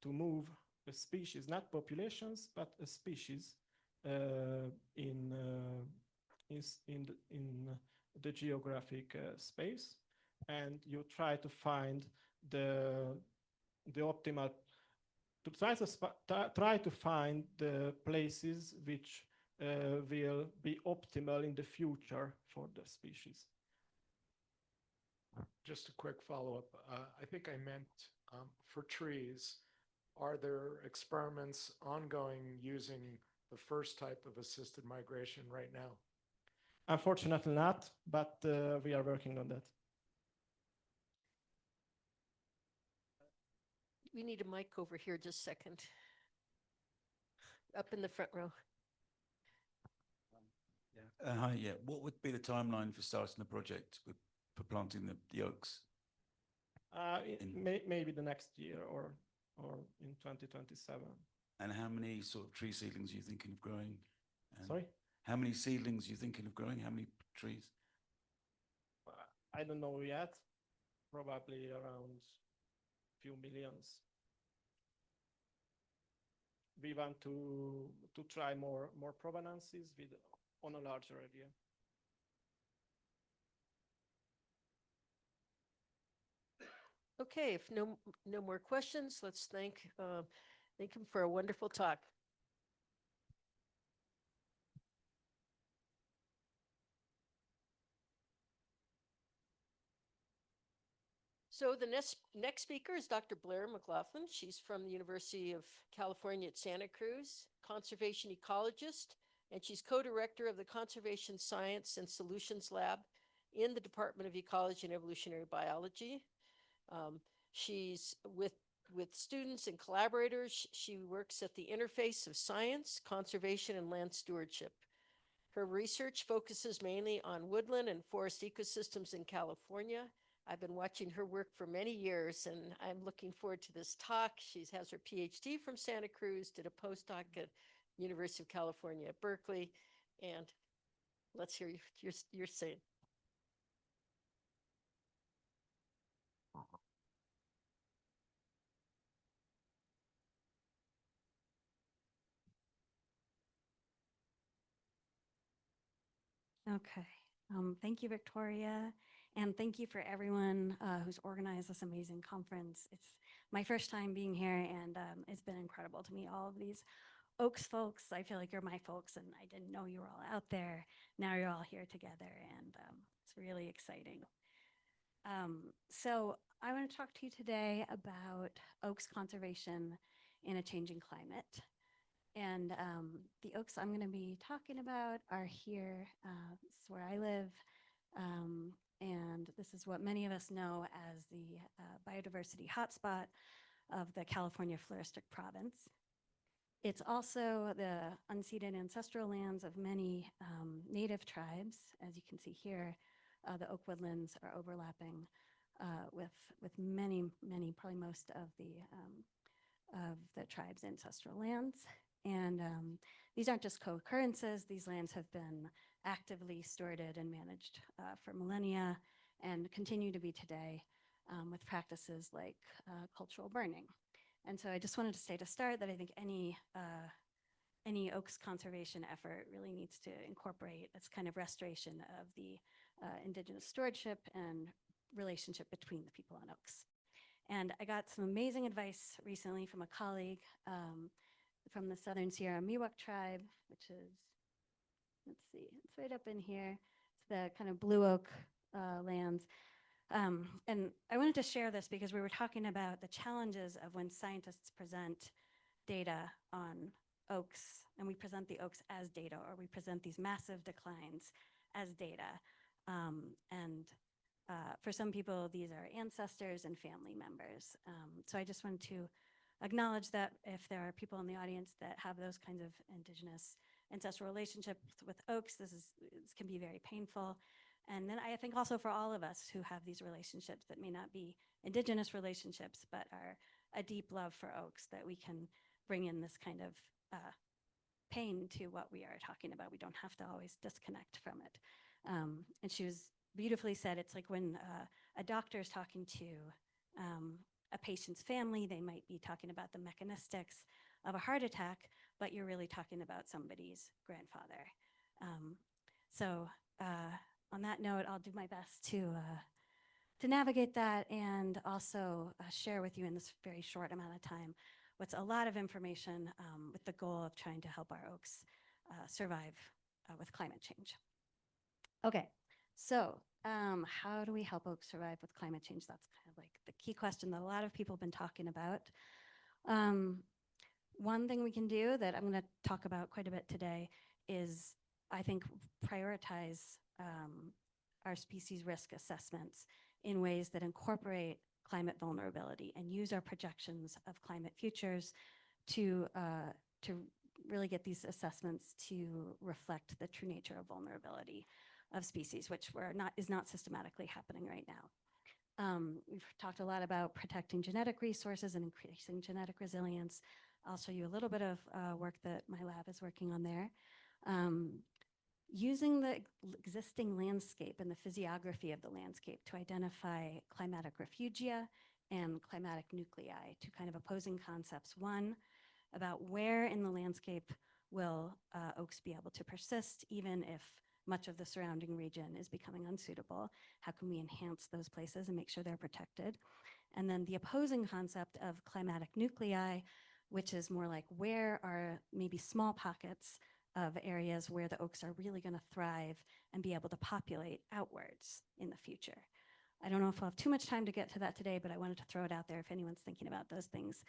move a species, not populations, but a species in the geographic space, and you try to find the optimal, try to find the places which will be optimal in the future for the species. Just a quick follow-up. I think I meant for trees, are there experiments ongoing using the first type of assisted migration right now? Unfortunately not, but we are working on that. We need a mic over here just a second. Up in the front row. Hi, yeah. What would be the timeline for starting the project for planting the oaks? Maybe the next year or in 2027. And how many sort of tree seedlings are you thinking of growing? And Sorry? how many seedlings are you thinking of growing? How many trees? I don't know yet. Probably around few millions. We want to try more provenances on a larger area. Okay, if no more questions, let's thank him for a wonderful talk. So the next speaker is Dr. Blair McLaughlin. She's from the University of California at Santa Cruz, conservation ecologist, and she's co-director of the Conservation Science and Solutions Lab in the Department of Ecology and Evolutionary Biology. She's with students and collaborators. She works at the interface of science, conservation, and land stewardship. Her research focuses mainly on woodland and forest ecosystems in California. I've been watching her work for many years, and I'm looking forward to this talk. She has her PhD from Santa Cruz, did a postdoc at University of California at Berkeley, and let's hear your saying. Okay. Thank you, Victoria. And thank you for everyone who's organized this amazing conference. It's my first time being here, and it's been incredible to meet all of these Oaks folks. I feel like you're my folks, and I didn't know you were all out there. Now you're all here together, and it's really exciting. So I want to talk to you today about oaks conservation in a changing climate. And the oaks I'm going to be talking about are here. This is where I live. And this is what many of us know as the biodiversity hotspot of the California floristic province. It's also the unceded ancestral lands of many native tribes. As you can see here, the oak woodlands are overlapping with many, probably most of the tribe's ancestral lands. And these aren't just co-occurrences. These lands have been actively stewarded and managed for millennia and continue to be today with practices like cultural burning. And so I just wanted to say to start that I think any oaks conservation effort really needs to incorporate this kind of restoration of the indigenous stewardship and relationship between the people on oaks. And I got some amazing advice recently from a colleague from the Southern Sierra Miwok tribe, which is, let's see, it's right up in here. It's the kind of blue oak lands. And I wanted to share this because we were talking about the challenges of when scientists present data on oaks, and we present the oaks as data, or we present these massive declines as data. For some people, these are ancestors and family members. So I just wanted to acknowledge that if there are people in the audience that have those kinds of indigenous ancestral relationships with oaks, this can be very painful. And then I think also for all of us who have these relationships that may not be indigenous relationships, but are a deep love for oaks, that we can bring in this kind of pain to what we are talking about. We don't have to always disconnect from it. And she was beautifully said, it's like when a doctor is talking to a patient's family, they might be talking about the mechanistics of a heart attack, but you're really talking about somebody's grandfather. So on that note, I'll do my best to navigate that and also share with you in this very short amount of time what's a lot of information with the goal of trying to help our oaks survive with climate change. Okay, so how do we help oaks survive with climate change? That's kind of like the key question that a lot of people have been talking about. One thing we can do that I'm going to talk about quite a bit today is, I think, prioritize our species risk assessments in ways that incorporate climate vulnerability and use our projections of climate futures to really get these assessments to reflect the true nature of vulnerability of species, which is not systematically happening right now. We've talked a lot about protecting genetic resources and increasing genetic resilience. I'll show you a little bit of work that my lab is working on there. Using the existing landscape and the physiography of the landscape to identify climatic refugia and climatic nuclei, two kind of opposing concepts. One, about where in the landscape will oaks be able to persist, even if much of the surrounding region is becoming unsuitable. How can we enhance those places and make sure they're protected? And then the opposing concept of climatic nuclei, which is more like where are maybe small pockets of areas where the oaks are really going to thrive and be able to populate outwards in the future. I don't know if I'll have too much time to get to that today, but I wanted to throw it out there if anyone's thinking about those things.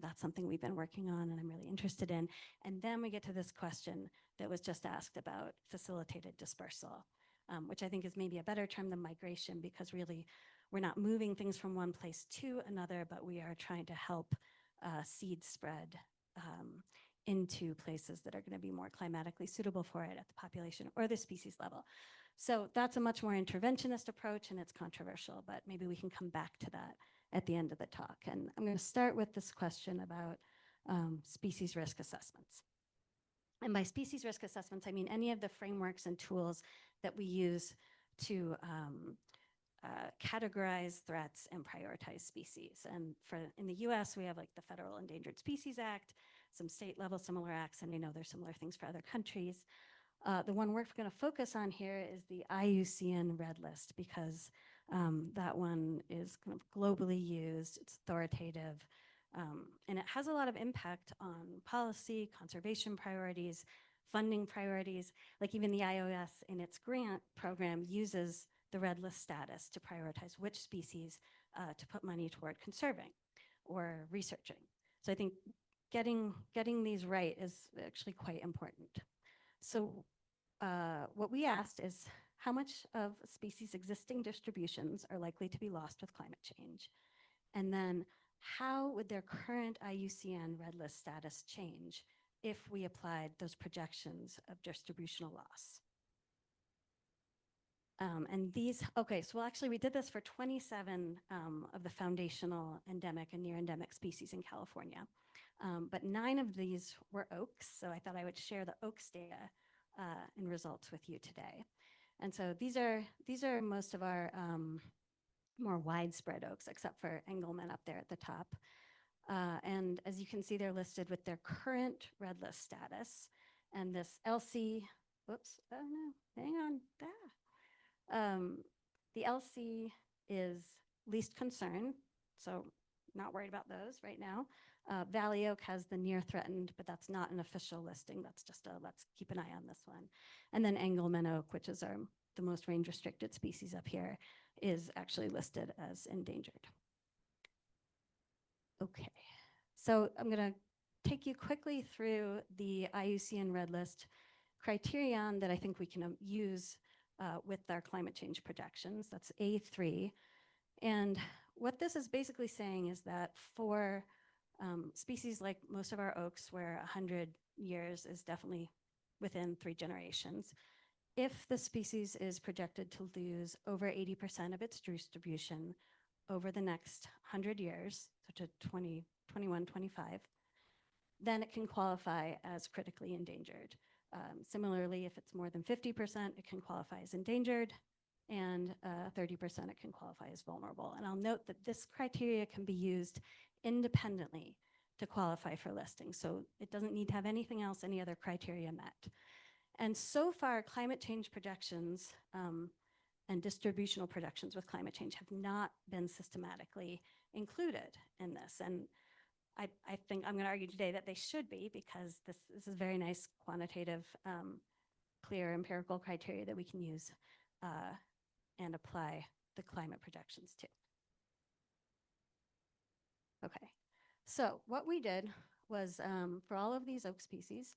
That's something we've been working on and I'm really interested in. And then we get to this question that was just asked about facilitated dispersal, which I think is maybe a better term than migration, because really we're not moving things from one place to another, but we are trying to help seed spread into places that are going to be more climatically suitable for it at the population or the species level. So that's a much more interventionist approach, and it's controversial, but maybe we can come back to that at the end of the talk. And I'm going to start with this question about species risk assessments. And by species risk assessments, I mean any of the frameworks and tools that we use to categorize threats and prioritize species. And in the US, we have like the Federal Endangered Species Act, some state level similar acts, and I know there's similar things for other countries. The one we're going to focus on here is the IUCN Red List, because that one is kind of globally used, it's authoritative, and it has a lot of impact on policy, conservation priorities, funding priorities. Like even the iOS in its grant program uses the Red List status to prioritize which species to put money toward conserving or researching. So I think getting these right is actually quite important. So what we asked is how much of a species' existing distributions are likely to be lost with climate change? And then how would their current IUCN Red List status change if we applied those projections of distributional loss? And these, okay, so actually we did this for 27 of the foundational endemic and near endemic species in California. But 9 of these were oaks, so I thought I would share the oaks data and results with you today. And so these are most of our more widespread oaks, except for Engelmann up there at the top. And as you can see, they're listed with their current Red List status. And this LC, whoops, oh no, hang on, the LC is least concern, so not worried about those right now. Valley Oak has the near threatened, but that's not an official listing. That's just a let's keep an eye on this one. And then Engelmann Oak, which is the most range restricted species up here, is actually listed as endangered. Okay, so I'm going to take you quickly through the IUCN Red List criterion that I think we can use with our climate change projections. That's A3. And what this is basically saying is that for species like most of our oaks, where 100 years is definitely within 3 generations, if the species is projected to lose over 80% of its distribution over the next 100 years, so to 2021, 25, then it can qualify as critically endangered. Similarly, if it's more than 50%, it can qualify as endangered, and 30% it can qualify as vulnerable. And I'll note that this criteria can be used independently to qualify for listing. So it doesn't need to have anything else, any other criteria met. And so far, climate change projections and distributional projections with climate change have not been systematically included in this. And I think I'm going to argue today that they should be, because this is very nice quantitative, clear empirical criteria that we can use and apply the climate projections to. Okay, so what we did was for all of these oak species,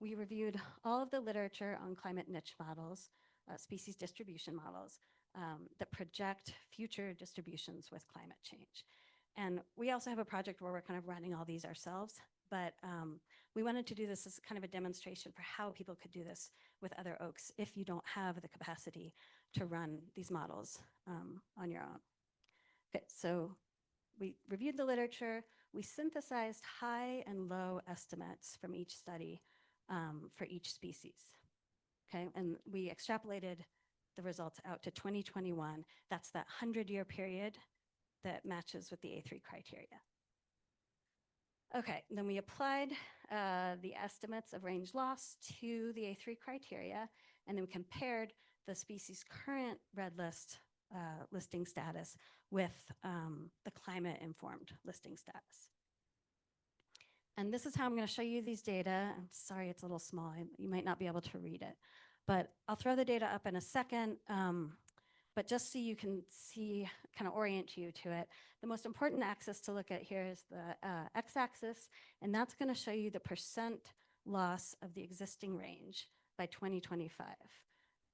we reviewed all of the literature on climate niche models, species distribution models that project future distributions with climate change. And we also have a project where we're kind of running all these ourselves, but we wanted to do this as kind of a demonstration for how people could do this with other oaks if you don't have the capacity to run these models on your own. Okay, so we reviewed the literature, we synthesized high and low estimates from each study for each species, okay? And we extrapolated the results out to 2021. That's that 100-year period that matches with the A3 criteria. Okay, then we applied the estimates of range loss to the A3 criteria, and then we compared the species' current red list listing status with the climate-informed listing status. And this is how I'm going to show you these data. I'm sorry it's a little small. You might not be able to read it. But I'll throw the data up in a second. But just so you can see, kind of orient you to it, the most important axis to look at here is the x-axis, and that's going to show you the percent loss of the existing range by 2025.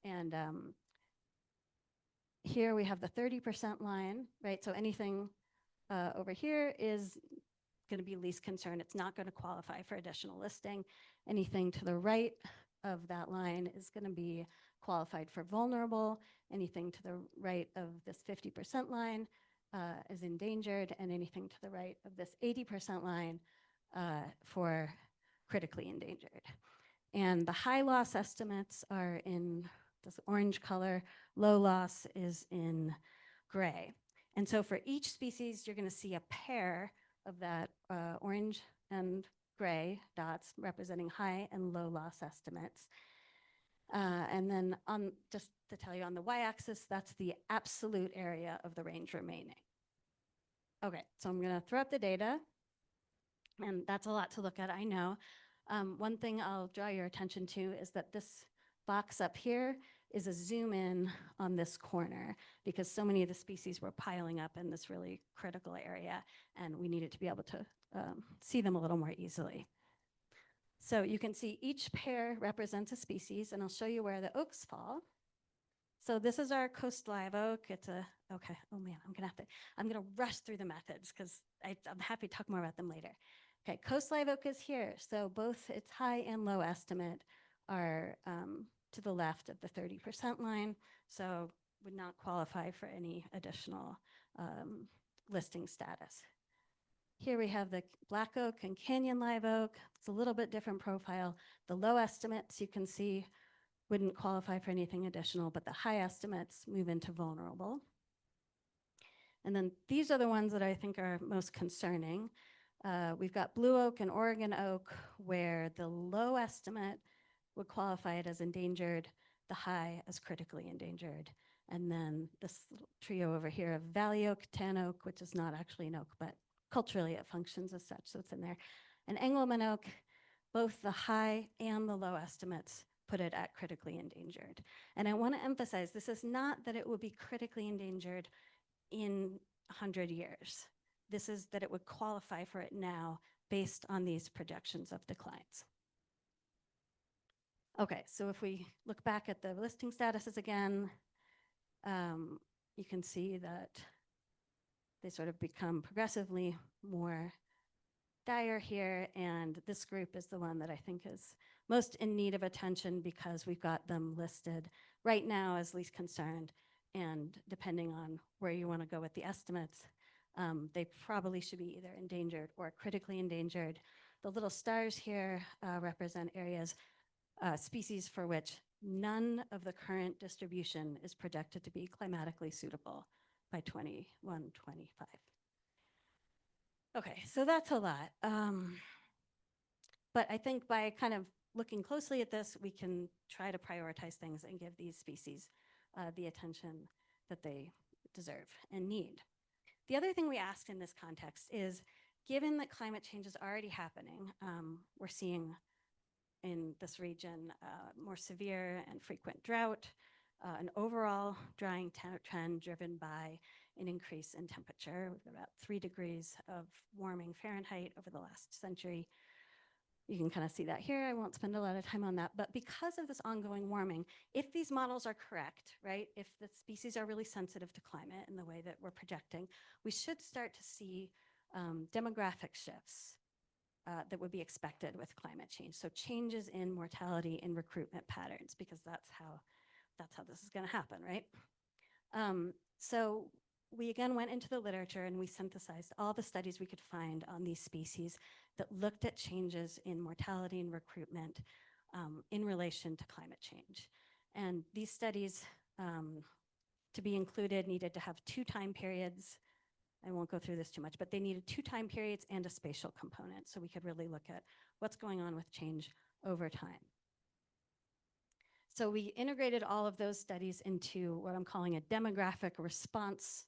And here we have the 30% line, right? So anything over here is going to be least concern. It's not going to qualify for additional listing. Anything to the right of that line is going to be qualified for vulnerable. Anything to the right of this 50% line is endangered, and anything to the right of this 80% line for critically endangered. And the high loss estimates are in this orange color, low loss is in gray. And so for each species, you're going to see a pair of that orange and gray dots representing high and low loss estimates. And then just to tell you, on the y-axis, that's the absolute area of the range remaining. Okay, so I'm going to throw up the data, and that's a lot to look at, I know. One thing I'll draw your attention to is that this box up here is a zoom in on this corner, because so many of the species were piling up in this really critical area, and we needed to be able to see them a little more easily. So you can see each pair represents a species, and I'll show you where the oaks fall. So this is our coast live oak. It's a, okay, oh man, I'm gonna rush through the methods because I'm happy to talk more about them later. Okay, coast live oak is here. So both its high and low estimate are to the left of the 30% line, so would not qualify for any additional listing status. Here we have the black oak and canyon live oak. It's a little bit different profile. The low estimates you can see wouldn't qualify for anything additional, but the high estimates move into vulnerable. And then these are the ones that I think are most concerning. We've got blue oak and Oregon oak, where the low estimate would qualify it as endangered, the high as critically endangered. And then this little trio over here of valley oak, tan oak, which is not actually an oak, but culturally it functions as such, so it's in there. And Engelmann oak, both the high and the low estimates put it at critically endangered. And I want to emphasize, this is not that it would be critically endangered in 100 years. This is that it would qualify for it now based on these projections of declines. Okay, so if we look back at the listing statuses again, you can see that they sort of become progressively more dire here, and this group is the one that I think is most in need of attention because we've got them listed right now as least concerned, and depending on where you want to go with the estimates, they probably should be either endangered or critically endangered. The little stars here represent areas, species for which none of the current distribution is projected to be climatically suitable by 2125. Okay, so that's a lot. But I think by kind of looking closely at this, we can try to prioritize things and give these species the attention that they deserve and need. The other thing we asked in this context is, given that climate change is already happening, we're seeing in this region more severe and frequent drought, an overall drying trend driven by an increase in temperature, about 3 degrees of warming Fahrenheit over the last century. You can kind of see that here. I won't spend a lot of time on that. But because of this ongoing warming, if these models are correct, right, if the species are really sensitive to climate in the way that we're projecting, we should start to see demographic shifts that would be expected with climate change. So changes in mortality and recruitment patterns, because that's how this is going to happen, right? So we again went into the literature and we synthesized all the studies we could find on these species that looked at changes in mortality and recruitment in relation to climate change. And these studies, to be included, needed to have 2 time periods. I won't go through this too much, but they needed 2 time periods and a spatial component, so we could really look at what's going on with change over time. So we integrated all of those studies into what I'm calling a demographic response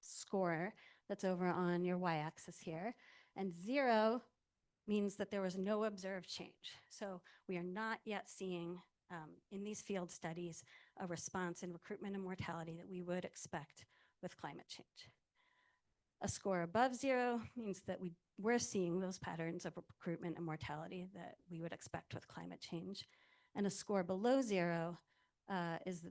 score that's over on your y-axis here. And 0 means that there was no observed change. So we are not yet seeing in these field studies a response in recruitment and mortality that we would expect with climate change. A score above 0 means that we're seeing those patterns of recruitment and mortality that we would expect with climate change. And a score below 0 is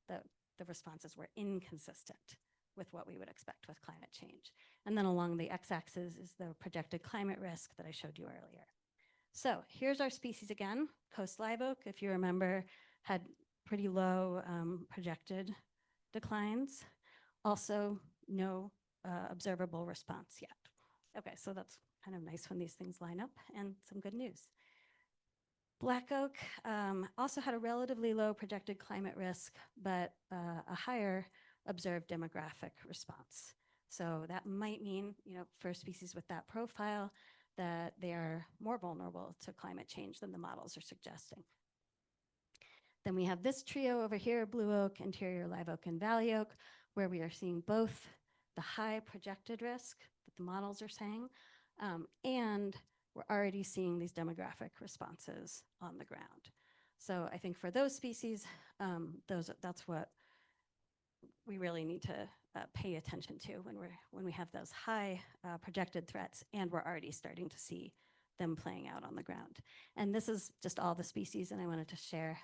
that the responses were inconsistent with what we would expect with climate change. And then along the x-axis is the projected climate risk that I showed you earlier. So here's our species again. Coast live oak, if you remember, had pretty low projected declines. Also, no observable response yet. Okay, so that's kind of nice when these things line up, and some good news. Black oak also had a relatively low projected climate risk, but a higher observed demographic response. So that might mean, for a species with that profile, that they are more vulnerable to climate change than the models are suggesting. Then we have this trio over here, blue oak, interior live oak, and valley oak, where we are seeing both the high projected risk that the models are saying, and we're already seeing these demographic responses on the ground. So I think for those species, that's what we really need to pay attention to when we have those high projected threats, and we're already starting to see them playing out on the ground. And this is just all the species, and I wanted to share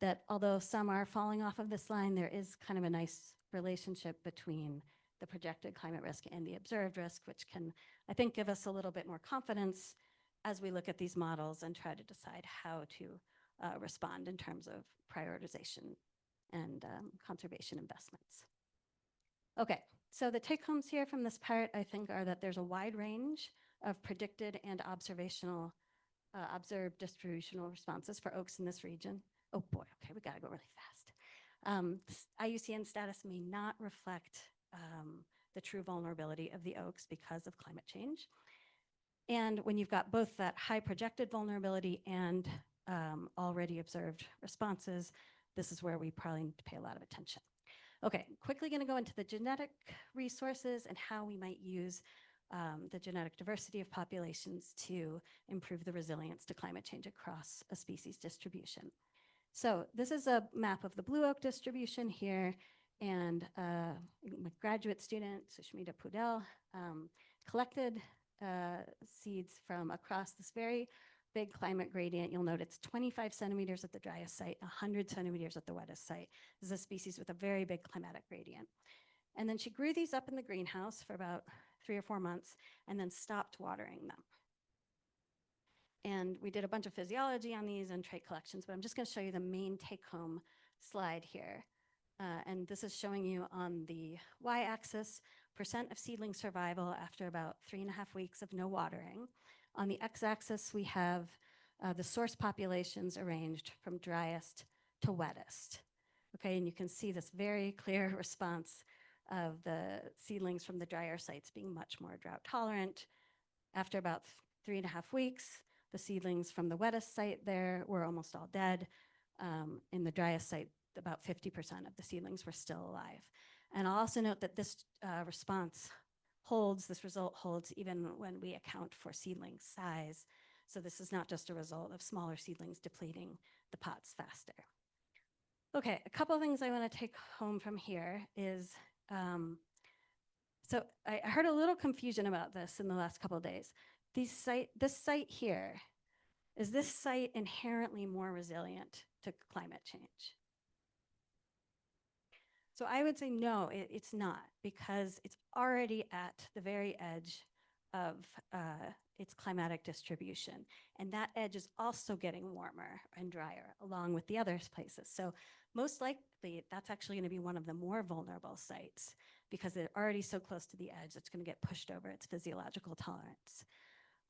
that although some are falling off of this line, there is kind of a nice relationship between the projected climate risk and the observed risk, which can, I think, give us a little bit more confidence as we look at these models and try to decide how to respond in terms of prioritization and conservation investments. Okay, so the take homes here from this part, I think, are that there's a wide range of predicted and observational, observed distributional responses for oaks in this region. Oh boy, okay, we gotta go really fast. IUCN status may not reflect the true vulnerability of the oaks because of climate change. And when you've got both that high projected vulnerability and already observed responses, this is where we probably need to pay a lot of attention. Okay, quickly gonna go into the genetic resources and how we might use the genetic diversity of populations to improve the resilience to climate change across a species distribution. So this is a map of the blue oak distribution here, and my graduate student, Sushmita Pudel, collected seeds from across this very big climate gradient. You'll note it's 25 centimeters at the driest site, 100 centimeters at the wettest site. This is a species with a very big climatic gradient. And then she grew these up in the greenhouse for about 3 or 4 months and then stopped watering them. And we did a bunch of physiology on these and trait collections, but I'm just gonna show you the main take-home slide here. And this is showing you on the y-axis, % of seedling survival after about 3.5 weeks of no watering. On the x-axis, we have the source populations arranged from driest to wettest. Okay, and you can see this very clear response of the seedlings from the drier sites being much more drought tolerant. After about 3.5 weeks, the seedlings from the wettest site there were almost all dead. In the driest site, about 50% of the seedlings were still alive. And I'll also note that this this result holds even when we account for seedling size. So this is not just a result of smaller seedlings depleting the pots faster. Okay, a couple of things I want to take home from here is, so I heard a little confusion about this in the last couple of days. This site here, is this site inherently more resilient to climate change? So I would say no, it's not, because it's already at the very edge of its climatic distribution. And that edge is also getting warmer and drier along with the other places. So most likely that's actually gonna be one of the more vulnerable sites because they're already so close to the edge, it's gonna get pushed over its physiological tolerance.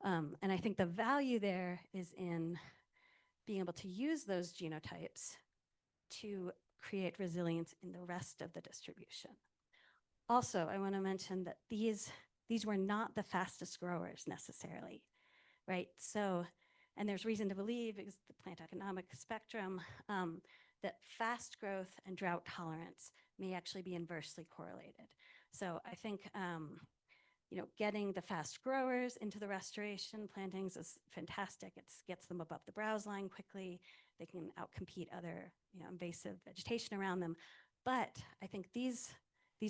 And I think the value there is in being able to use those genotypes to create resilience in the rest of the distribution. Also, I want to mention that these were not the fastest growers necessarily, right? So, and there's reason to believe, because the plant economic spectrum, that fast growth and drought tolerance may actually be inversely correlated. So I think, getting the fast growers into the restoration plantings is fantastic. It gets them above the browse line quickly. They can outcompete other invasive vegetation around them. But I think these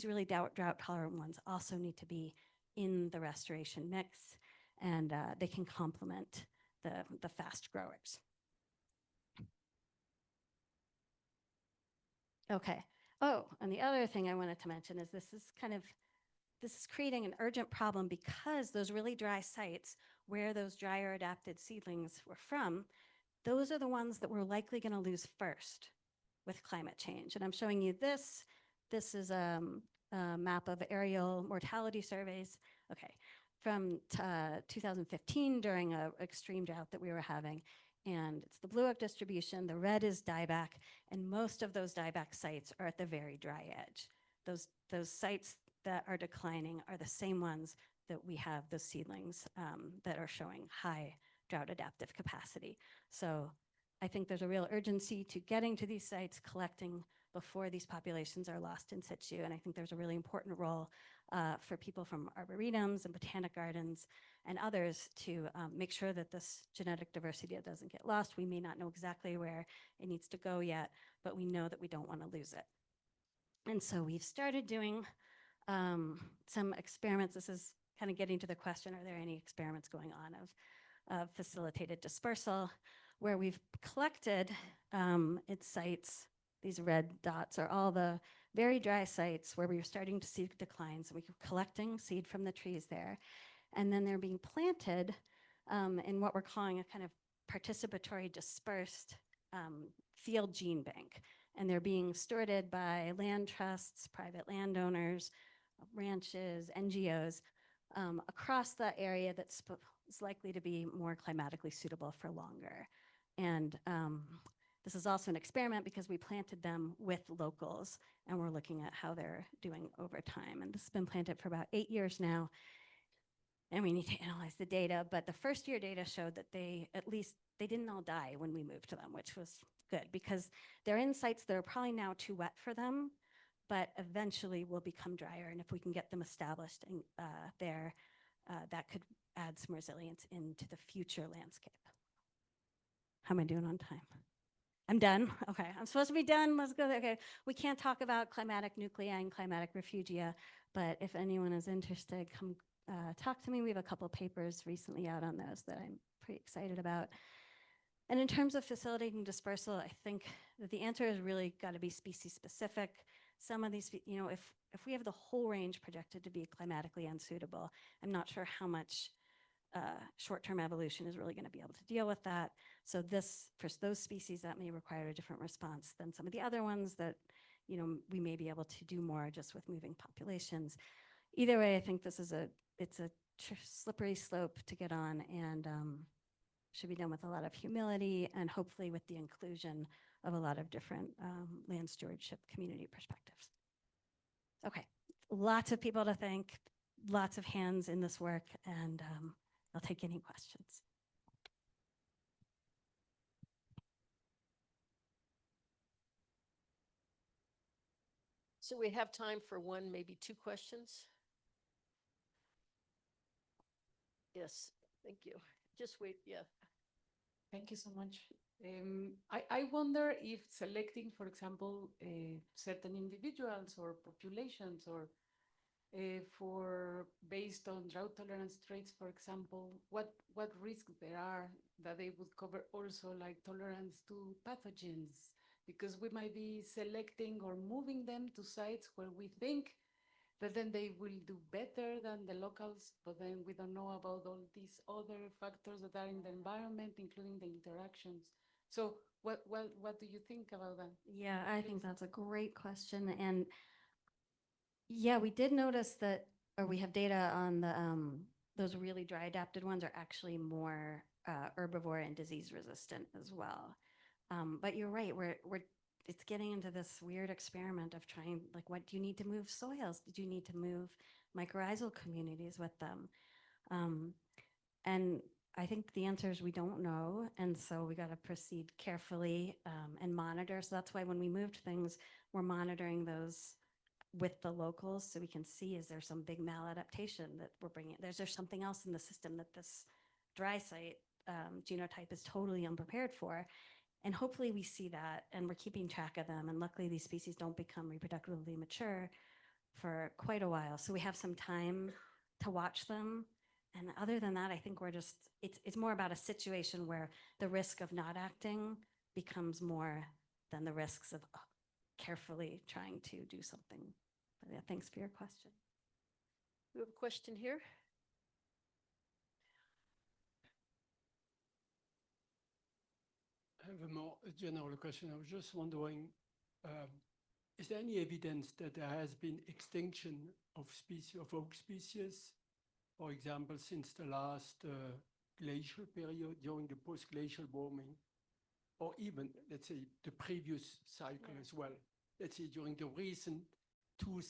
really drought tolerant ones also need to be in the restoration mix, and they can complement the fast growers. Okay, Oh, and the other thing I wanted to mention is this is creating an urgent problem because those really dry sites where those drier adapted seedlings were from, those are the ones that we're likely going to lose first with climate change. And I'm showing you this. This is a map of aerial mortality surveys. Okay, from 2015 during an extreme drought that we were having. And it's the blue oak distribution, the red is dieback, and most of those dieback sites are at the very dry edge. Those sites that are declining are the same ones that we have the seedlings that are showing high drought adaptive capacity. So I think there's a real urgency to getting to these sites, collecting before these populations are lost in situ. And I think there's a really important role for people from arboretums and botanic gardens and others to make sure that this genetic diversity doesn't get lost. We may not know exactly where it needs to go yet, but we know that we don't want to lose it. And so we've started doing some experiments. This is kind of getting to the question, are there any experiments going on of facilitated dispersal, where we've collected its sites. These red dots are all the very dry sites where we were starting to see declines. We were collecting seed from the trees there. And then they're being planted in what we're calling a kind of participatory dispersed field gene bank. And they're being stewarded by land trusts, private landowners, ranches, NGOs across the area that's likely to be more climatically suitable for longer. And this is also an experiment because we planted them with locals and we're looking at how they're doing over time. And this has been planted for about 8 years now. And we need to analyze the data, but the first year data showed that they didn't all die when we moved to them, which was good because they're in sites that are probably now too wet for them, but eventually will become drier. And if we can get them established in, there, that could add some resilience into the future landscape. How am I doing on time? I'm done. Okay, I'm supposed to be done. Let's go. Okay, we can't talk about climatic nuclei and climatic refugia, but if anyone is interested, come talk to me. We have a couple papers recently out on those that I'm pretty excited about. And in terms of facilitating dispersal, I think that the answer has really got to be species specific. Some of these, you know, if we have the whole range projected to be climatically unsuitable, I'm not sure how much short-term evolution is really going to be able to deal with that. So this, for those species, that may require a different response than some of the other ones that, you know, we may be able to do more just with moving populations. Either way, I think this is it's a slippery slope to get on, and should be done with a lot of humility and hopefully with the inclusion of a lot of different land stewardship community perspectives. Okay, lots of people to thank, lots of hands in this work, and I'll take any questions. So we have time for one, maybe two questions. Yes, thank you. Just wait, yeah. Thank you so much. I wonder if selecting, for example, certain individuals or populations or for based on drought tolerance traits, for example, what risks there are that they would cover also like tolerance to pathogens, because we might be selecting or moving them to sites where we think that then they will do better than the locals, but then we don't know about all these other factors that are in the environment, including the interactions. So what do you think about that? Yeah, I think that's a great question. And yeah, we did notice that, or we have data on the those really dry adapted ones are actually more herbivore and disease resistant as well. But you're right, it's getting into this weird experiment of trying, like, what do you need to move soils? Did you need to move mycorrhizal communities with them? And I think the answer is we don't know. And so we got to proceed carefully and monitor. So that's why when we moved things, we're monitoring those with the locals so we can see, is there some big maladaptation that we're bringing? Is there something else in the system that this dry site genotype is totally unprepared for? And hopefully we see that and we're keeping track of them. And luckily these species don't become reproductively mature for quite a while. So we have some time to watch them. And other than that, I think we're just, it's more about a situation where the risk of not acting becomes more than the risks of carefully trying to do something. But yeah, thanks for your question. We have a question here. I have a more general question. I was just wondering, is there any evidence that there has been extinction of species, of oak species, for example, since the last glacial period during the post-glacial warming, or even, let's say, the previous cycle as well? Let's say during the recent two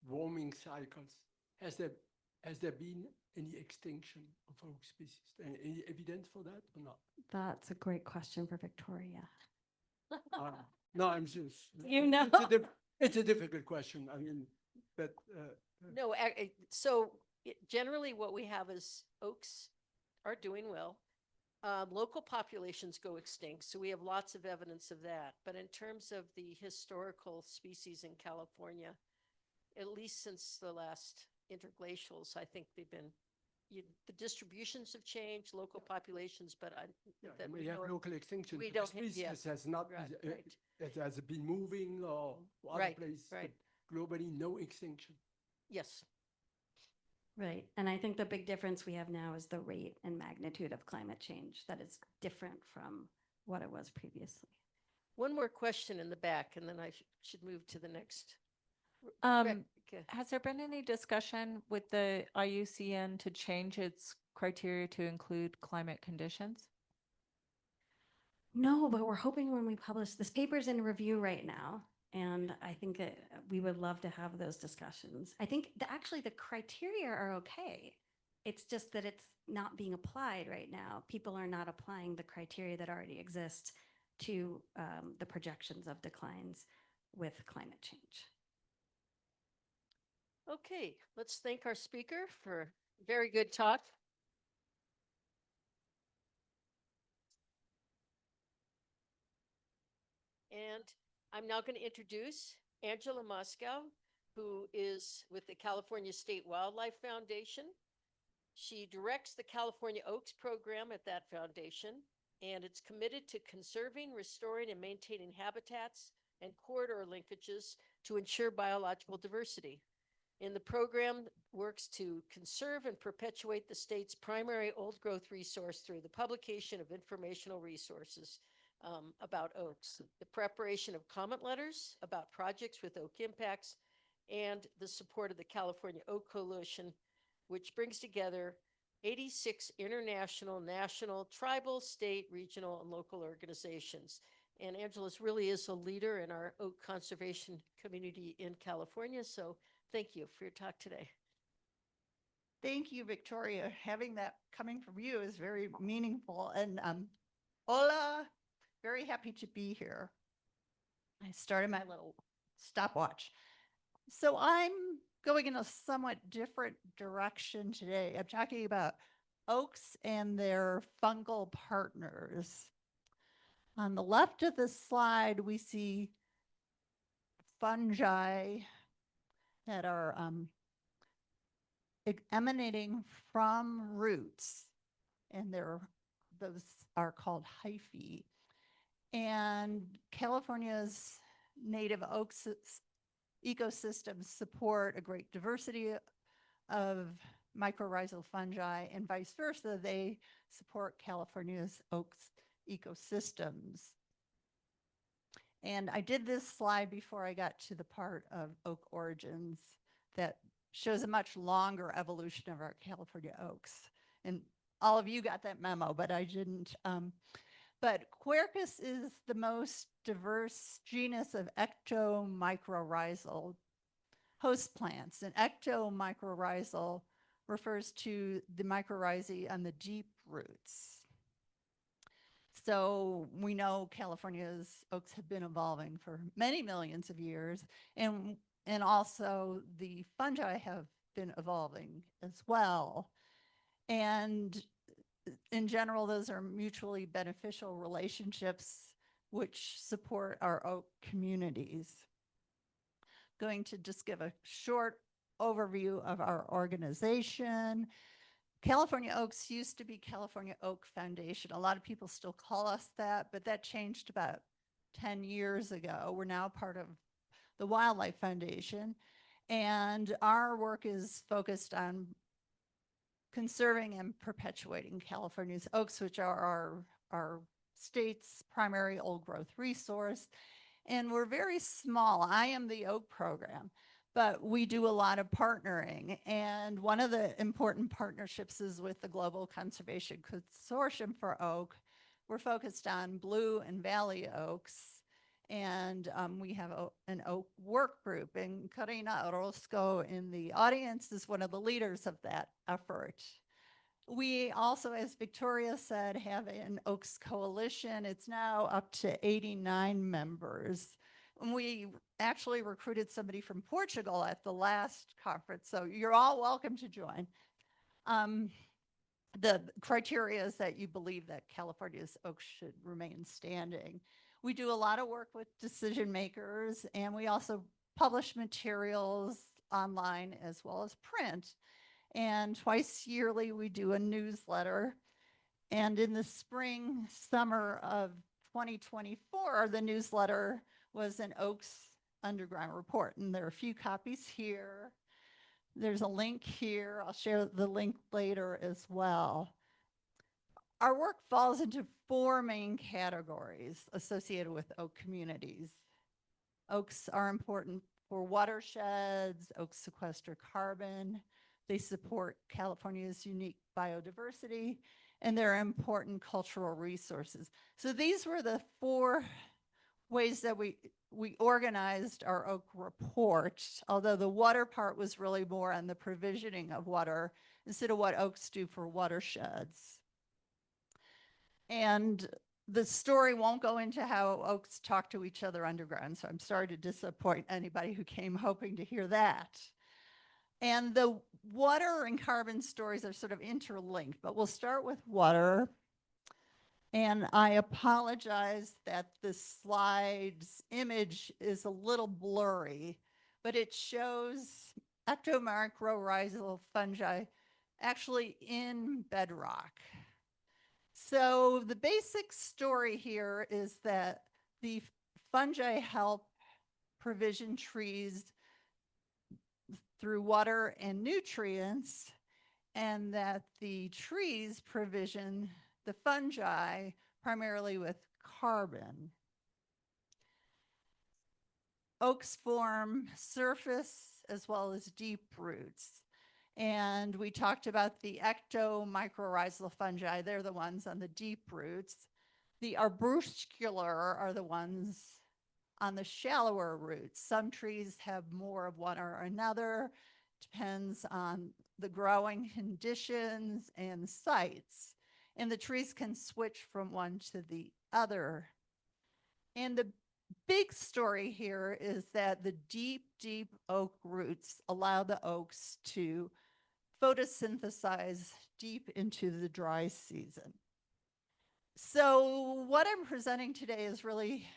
warming cycles, has there been any extinction of oak species? Any evidence for that or not? That's a great question for Victoria. No, I'm just. You know. It's a difficult question. I mean, but No, so generally what we have is oaks are doing well. Local populations go extinct, so we have lots of evidence of that. But in terms of the historical species in California, at least since the last interglacials, I think they've been, the distributions have changed, local populations, but that we have local extinction. we but don't the have- species yeah, has not, right. it has been moving or other Right, places, right. but globally, no extinction. Yes. Right. And I think the big difference we have now is the rate and magnitude of climate change that is different from what it was previously. One more question in the back, and then I should move to the next. Um, Rebecca. Has there been any discussion with the IUCN to change its criteria to include climate conditions? No, but we're hoping when we publish, this paper's in review right now. And I think that we would love to have those discussions. I think actually the criteria are okay. It's just that it's not being applied right now. People are not applying the criteria that already exist to the projections of declines with climate change. Okay, let's thank our speaker for a very good talk. And I'm now going to introduce Angela Moskow, who is with the California State Wildlife Foundation. She directs the California Oaks program at that foundation, and it's committed to conserving, restoring, and maintaining habitats and corridor linkages to ensure biological diversity. And the program works to conserve and perpetuate the state's primary old growth resource through the publication of informational resources about oaks, the preparation of comment letters about projects with oak impacts, and the support of the California Oak Coalition, which brings together 86 international, national, tribal, state, regional, and local organizations. And Angela's really is a leader in our oak conservation community in California. So thank you for your talk today. Thank you, Victoria. Having that coming from you is very meaningful. And hola, very happy to be here. I started my little stopwatch. So I'm going in a somewhat different direction today. I'm talking about oaks and their fungal partners. On the left of the slide, we see fungi that are emanating from roots, and those are called hyphae. And California's native oaks ecosystems support a great diversity of mycorrhizal fungi, and vice versa, they support California's oaks ecosystems. And I did this slide before I got to the part of oak origins that shows a much longer evolution of our California oaks. And all of you got that memo, but I didn't. But Quercus is the most diverse genus of ectomycorrhizal host plants. And ectomycorrhizal refers to the mycorrhizae on the deep roots. So we know California's oaks have been evolving for many millions of years, and also the fungi have been evolving as well. And in general, those are mutually beneficial relationships which support our oak communities. Going to just give a short overview of our organization. California Oaks used to be California Oak Foundation. A lot of people still call us that, but that changed about 10 years ago. We're now part of the Wildlife Foundation. And our work is focused on conserving and perpetuating California's oaks, which are our state's primary old growth resource. And we're very small. I am the oak program, but we do a lot of partnering. And one of the important partnerships is with the Global Conservation Consortium for Oak. We're focused on blue and valley oaks. And we have an oak work group, and Karina Orozco in the audience is one of the leaders of that effort. We also, as Victoria said, have an Oaks Coalition. It's now up to 89 members. And we actually recruited somebody from Portugal at the last conference, so you're all welcome to join. The criteria is that you believe that California's oaks should remain standing. We do a lot of work with decision makers, and we also publish materials online as well as print. And twice yearly, we do a newsletter. And in the spring, summer of 2024, the newsletter was an Oaks Underground Report. And there are a few copies here. There's a link here. I'll share the link later as well. Our work falls into 4 main categories associated with oak communities. Oaks are important for watersheds, oaks sequester carbon, they support California's unique biodiversity, and they're important cultural resources. So these were the 4 ways that we organized our oak report, although the water part was really more on the provisioning of water instead of what oaks do for watersheds. And the story won't go into how oaks talk to each other underground, so I'm sorry to disappoint anybody who came hoping to hear that. And the water and carbon stories are sort of interlinked, but we'll start with water. And I apologize that this slide's image is a little blurry, but it shows ectomycorrhizal fungi actually in bedrock. So the basic story here is that the fungi help provision trees through water and nutrients, and that the trees provision the fungi primarily with carbon. Oaks form surface as well as deep roots. And we talked about the ectomycorrhizal fungi. They're the ones on the deep roots. The arbuscular are the ones on the shallower roots. Some trees have more of one or another, depends on the growing conditions and sites. And the trees can switch from one to the other. And the big story here is that the deep, deep oak roots allow the oaks to photosynthesize deep into the dry season. So what I'm presenting today is really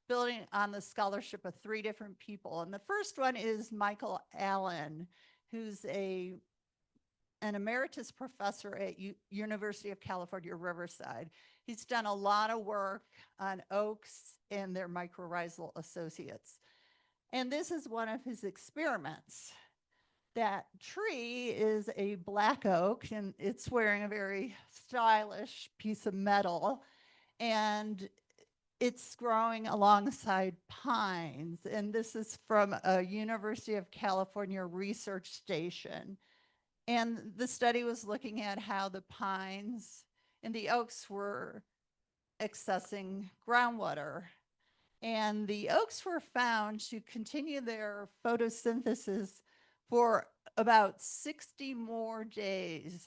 building on the scholarship of 3 different people. And the first one is Michael Allen, who's an emeritus professor at University of California, Riverside. He's done a lot of work on oaks and their mycorrhizal associates. And this is one of his experiments. That tree is a black oak, and it's wearing a very stylish piece of metal, and it's growing alongside pines. And this is from a University of California research station. And the study was looking at how the pines and the oaks were accessing groundwater. And the oaks were found to continue their photosynthesis for about 60 more days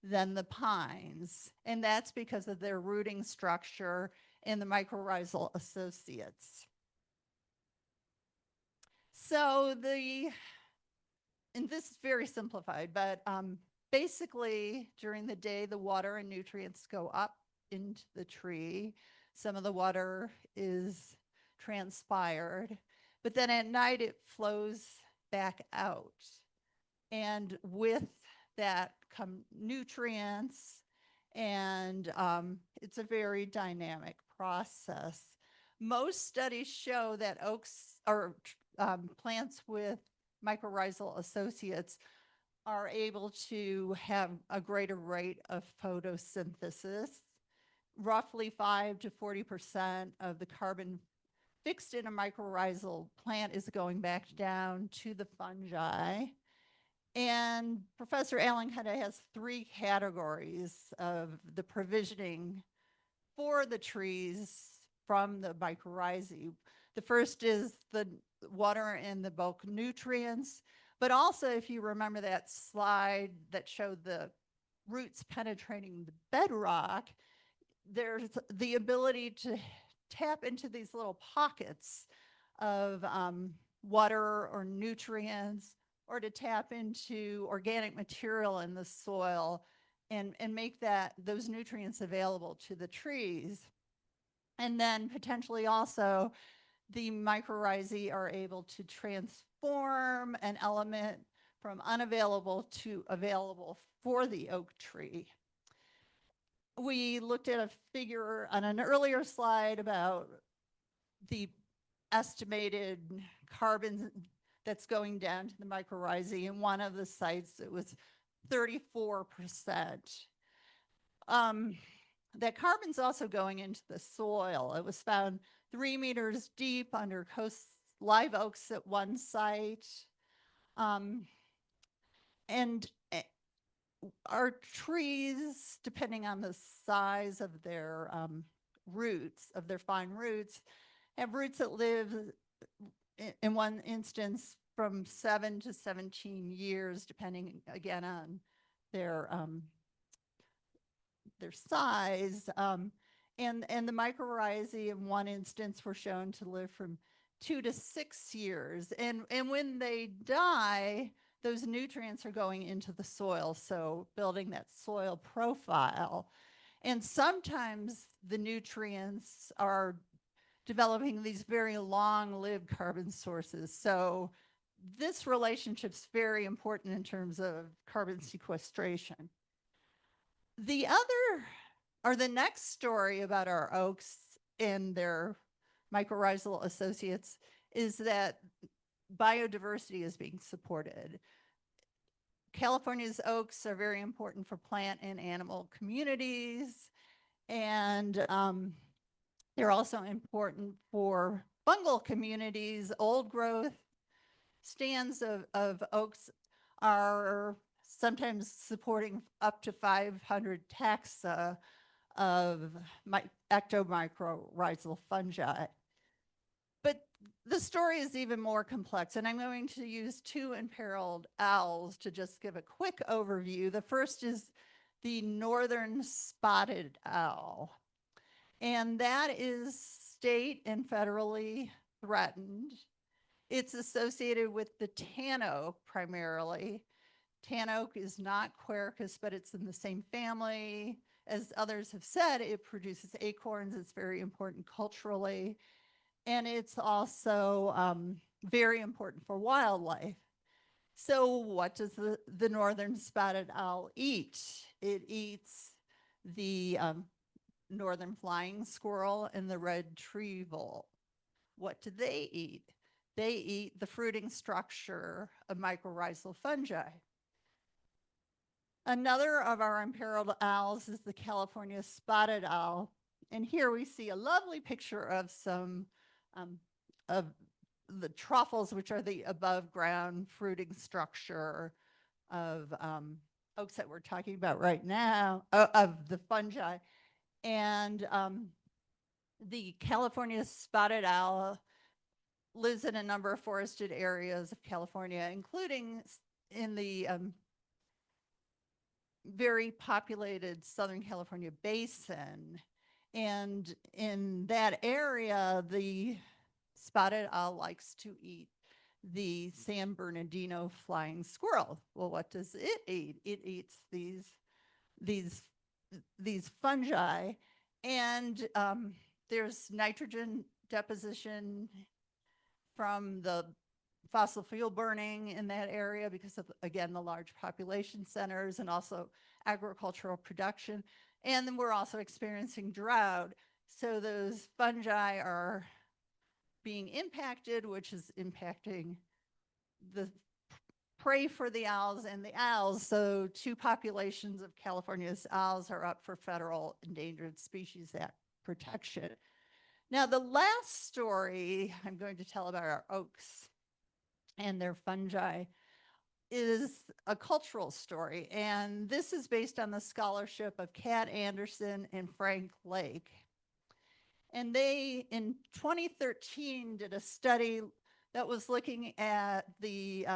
than the pines. And that's because of their rooting structure and the mycorrhizal associates. So and this is very simplified, but basically during the day, the water and nutrients go up into the tree. Some of the water is transpired, but then at night it flows back out. And with that come nutrients, and it's a very dynamic process. Most studies show that oaks or plants with mycorrhizal associates are able to have a greater rate of photosynthesis. Roughly 5 to 40% of the carbon fixed in a mycorrhizal plant is going back down to the fungi. And Professor Allen-Kade has 3 categories of the provisioning for the trees from the mycorrhizae. The first is the water and the bulk nutrients, but also if you remember that slide that showed the roots penetrating the bedrock, there's the ability to tap into these little pockets of water or nutrients, or to tap into organic material in the soil and make those nutrients available to the trees. And then potentially also the mycorrhizae are able to transform an element from unavailable to available for the oak tree. We looked at a figure on an earlier slide about the estimated carbon that's going down to the mycorrhizae. In one of the sites, it was 34%. That carbon's also going into the soil. It was found 3 meters deep under live oaks at one site. And our trees, depending on the size of their roots, of their fine roots, have roots that live, in one instance, from 7 to 17 years, depending again on their size. And the mycorrhizae in one instance were shown to live from 2 to 6 years. And when they die, those nutrients are going into the soil, so building that soil profile. And sometimes the nutrients are developing these very long-lived carbon sources. So this relationship's very important in terms of carbon sequestration. The next story about our oaks and their mycorrhizal associates is that biodiversity is being supported. California's oaks are very important for plant and animal communities, and they're also important for fungal communities. Old growth stands of oaks are sometimes supporting up to 500 taxa of ectomycorrhizal fungi. But the story is even more complex, and I'm going to use 2 imperiled owls to just give a quick overview. The first is the northern spotted owl, and that is state and federally threatened. It's associated with the tan oak primarily. Tan oak is not Quercus, but it's in the same family. As others have said, it produces acorns. It's very important culturally. And it's also very important for wildlife. So what does the northern spotted owl eat? It eats the northern flying squirrel and the red tree vole. What do they eat? They eat the fruiting structure of mycorrhizal fungi. Another of our imperiled owls is the California spotted owl. And here we see a lovely picture of some of the truffles, which are the above ground fruiting structure of oaks that we're talking about right now, of the fungi. And the California spotted owl lives in a number of forested areas of California, including in the very populated Southern California basin. And in that area, the spotted owl likes to eat the San Bernardino flying squirrel. Well, what does it eat? It eats these fungi, and there's nitrogen deposition from the fossil fuel burning in that area because of, again, the large population centers and also agricultural production. And then we're also experiencing drought. So those fungi are being impacted, which is impacting the prey for the owls and the owls. So 2 populations of California's owls are up for federal Endangered Species Act protection. Now, the last story I'm going to tell about our oaks and their fungi is a cultural story. And this is based on the scholarship of Kat Anderson and Frank Lake. And they, in 2013, did a study that was looking at the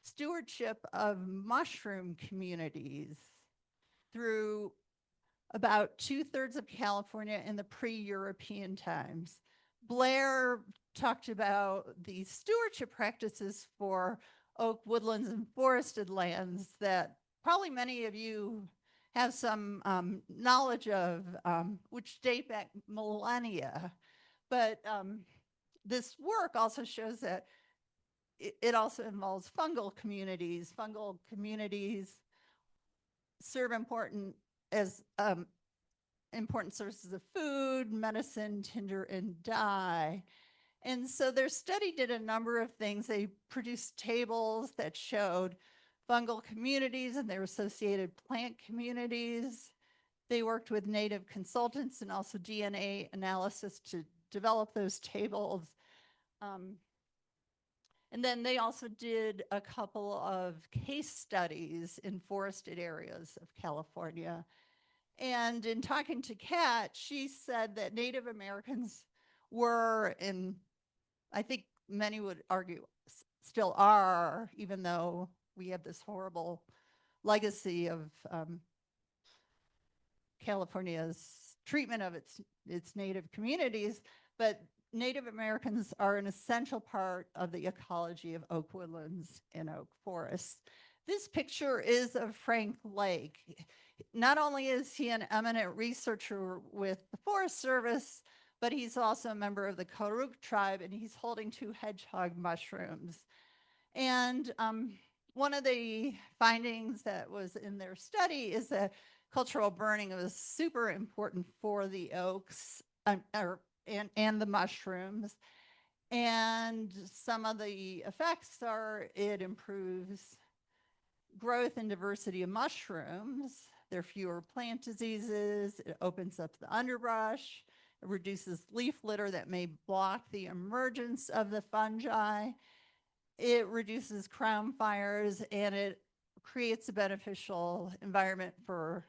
stewardship of mushroom communities through about 2/3 of California in the pre-European times. Blair talked about the stewardship practices for oak woodlands and forested lands that probably many of you have some knowledge of, which date back millennia. But this work also shows that it also involves fungal communities. Fungal communities serve important sources of food, medicine, tinder, and dye. And so their study did a number of things. They produced tables that showed fungal communities and their associated plant communities. They worked with native consultants and also DNA analysis to develop those tables. And then they also did a couple of case studies in forested areas of California. And in talking to Kat, she said that Native Americans were, and I think many would argue still are, even though we have this horrible legacy of California's treatment of its Native communities, but Native Americans are an essential part of the ecology of oak woodlands and oak forests. This picture is of Frank Lake. Not only is he an eminent researcher with the Forest Service, but he's also a member of the Karuk tribe, and he's holding 2 hedgehog mushrooms. And one of the findings that was in their study is that cultural burning was super important for the oaks and the mushrooms. And some of the effects are it improves growth and diversity of mushrooms. There are fewer plant diseases. It opens up the underbrush. It reduces leaf litter that may block the emergence of the fungi. It reduces crown fires, and it creates a beneficial environment for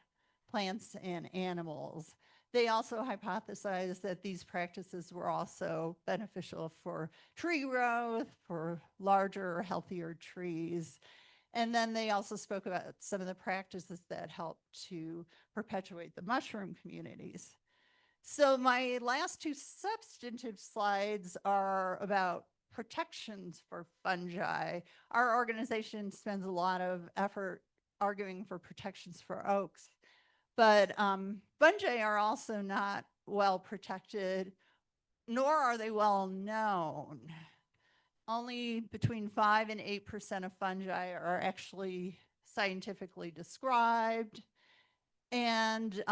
plants and animals. They also hypothesized that these practices were also beneficial for tree growth, for larger, healthier trees. And then they also spoke about some of the practices that help to perpetuate the mushroom communities. So my last 2 substantive slides are about protections for fungi. Our organization spends a lot of effort arguing for protections for oaks, but fungi are also not well protected, nor are they well known. Only between 5 and 8% of fungi are actually scientifically described. And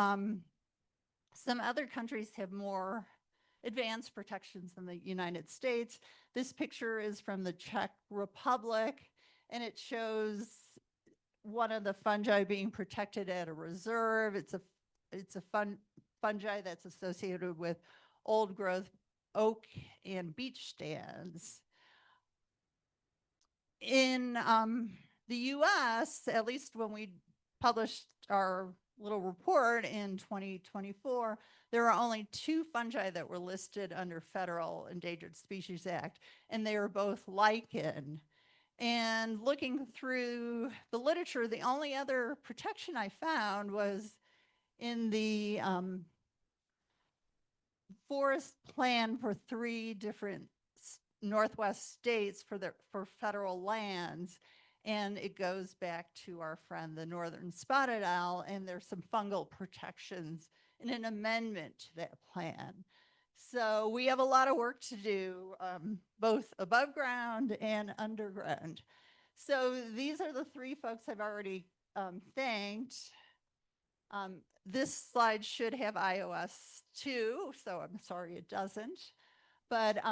some other countries have more advanced protections than the United States. This picture is from the Czech Republic, and it shows one of the fungi being protected at a reserve. It's a fungi that's associated with old growth oak and beech stands. In the US, at least when we published our little report in 2024, there are only 2 fungi that were listed under Federal Endangered Species Act, and they are both lichen. And looking through the literature, the only other protection I found was in the forest plan for 3 different Northwest states for federal lands. And it goes back to our friend, the northern spotted owl, and there's some fungal protections in an amendment to that plan. So we have a lot of work to do, both above ground and underground. So these are the 3 folks I've already thanked. This slide should have iOS too, so I'm sorry it doesn't. But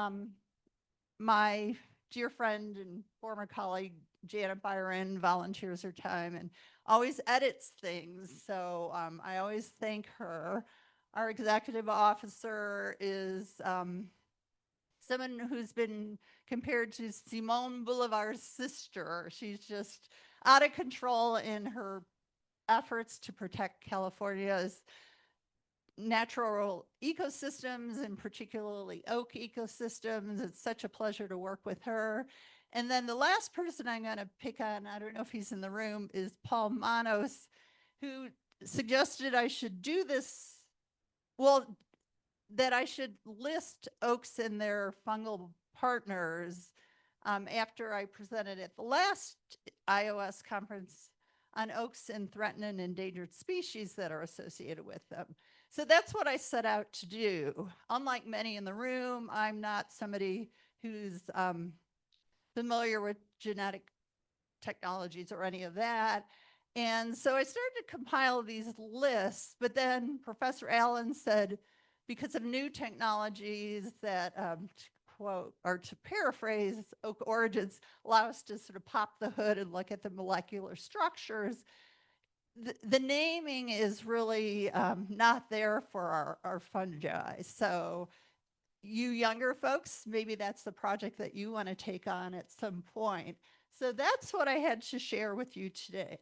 my dear friend and former colleague, Janet Byron, volunteers her time and always edits things. So I always thank her. Our executive officer is someone who's been compared to Simone Bolivar's sister. She's just out of control in her efforts to protect California's natural ecosystems and particularly oak ecosystems. It's such a pleasure to work with her. And then the last person I'm going to pick on, I don't know if he's in the room, is Paul Manos, who suggested I should do this, well, that I should list oaks and their fungal partners after I presented at the last iOS conference on oaks and threatened and endangered species that are associated with them. So that's what I set out to do. Unlike many in the room, I'm not somebody who's familiar with genetic technologies or any of that. And so I started to compile these lists, but then Professor Allen said, because of new technologies that, to quote, or to paraphrase, Oak Origins allow us to sort of pop the hood and look at the molecular structures. The naming is really not there for our fungi. So you younger folks, maybe that's the project that you want to take on at some point. So that's what I had to share with you today.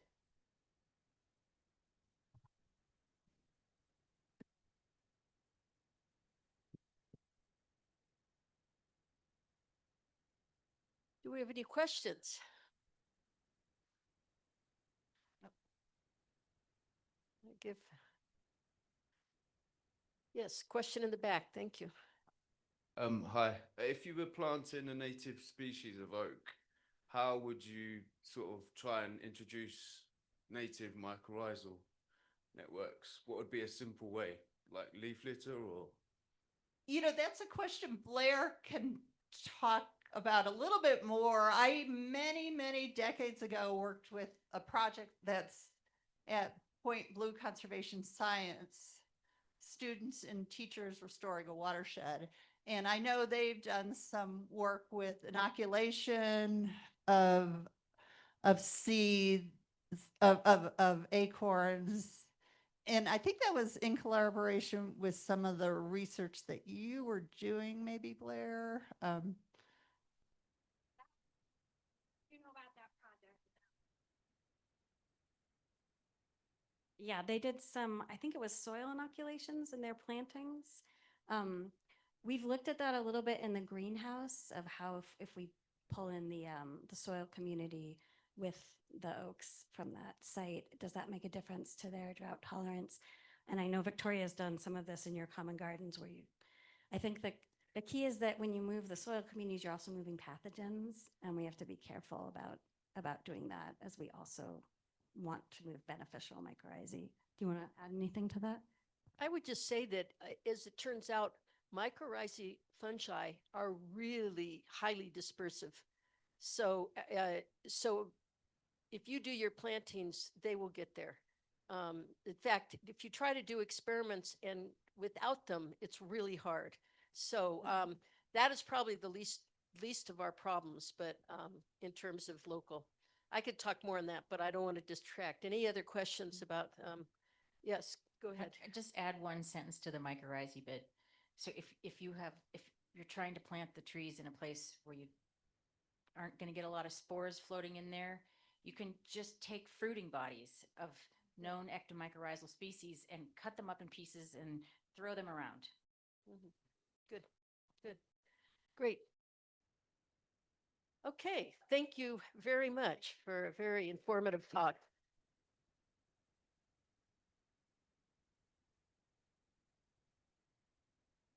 Do we have any questions? Give. Yes, question in the back. Thank you. Hi. If you were planting a native species of oak, how would you sort of try and introduce native mycorrhizal networks? What would be a simple way, like leaf litter or? You know, that's a question Blair can talk about a little bit more. I, many decades ago, worked with a project that's at Point Blue Conservation Science, students and teachers restoring a watershed. And I know they've done some work with inoculation of seeds, of acorns. And I think that was in collaboration with some of the research that you were doing, maybe, Blair. You know about that project? Yeah, they did some, I think it was soil inoculations in their plantings. We've looked at that a little bit in the greenhouse of how if we pull in the soil community with the oaks from that site, does that make a difference to their drought tolerance? And I know Victoria's done some of this in your common gardens where I think that the key is that when you move the soil communities, you're also moving pathogens, and we have to be careful about doing that as we also want to move beneficial mycorrhizae. Do you want to add anything to that? I would just say that, as it turns out, mycorrhizae fungi are really highly dispersive. So, so if you do your plantings, they will get there. In fact, if you try to do experiments and without them, it's really hard. So that is probably the least of our problems, but in terms of local. I could talk more on that, but I don't want to distract. Any other questions about, yes, go ahead. Just add one sentence to the mycorrhizae bit. So if you're trying to plant the trees in a place where you aren't going to get a lot of spores floating in there, you can just take fruiting bodies of known ectomycorrhizal species and cut them up in pieces and throw them around. Mm-hmm. Good. Great. Okay, thank you very much for a very informative talk.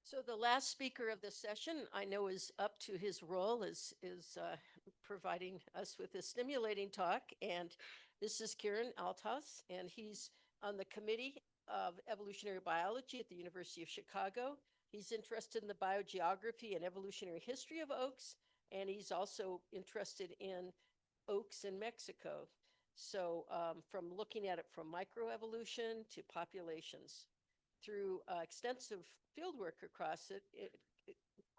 So the last speaker of the session, I know, is up to his role as providing us with a stimulating talk, and this is Kieran Altas, and he's on the Committee of Evolutionary Biology at the University of Chicago. He's interested in the biogeography and evolutionary history of oaks, and he's also interested in oaks in Mexico. So from looking at it from microevolution to populations, through extensive fieldwork across it,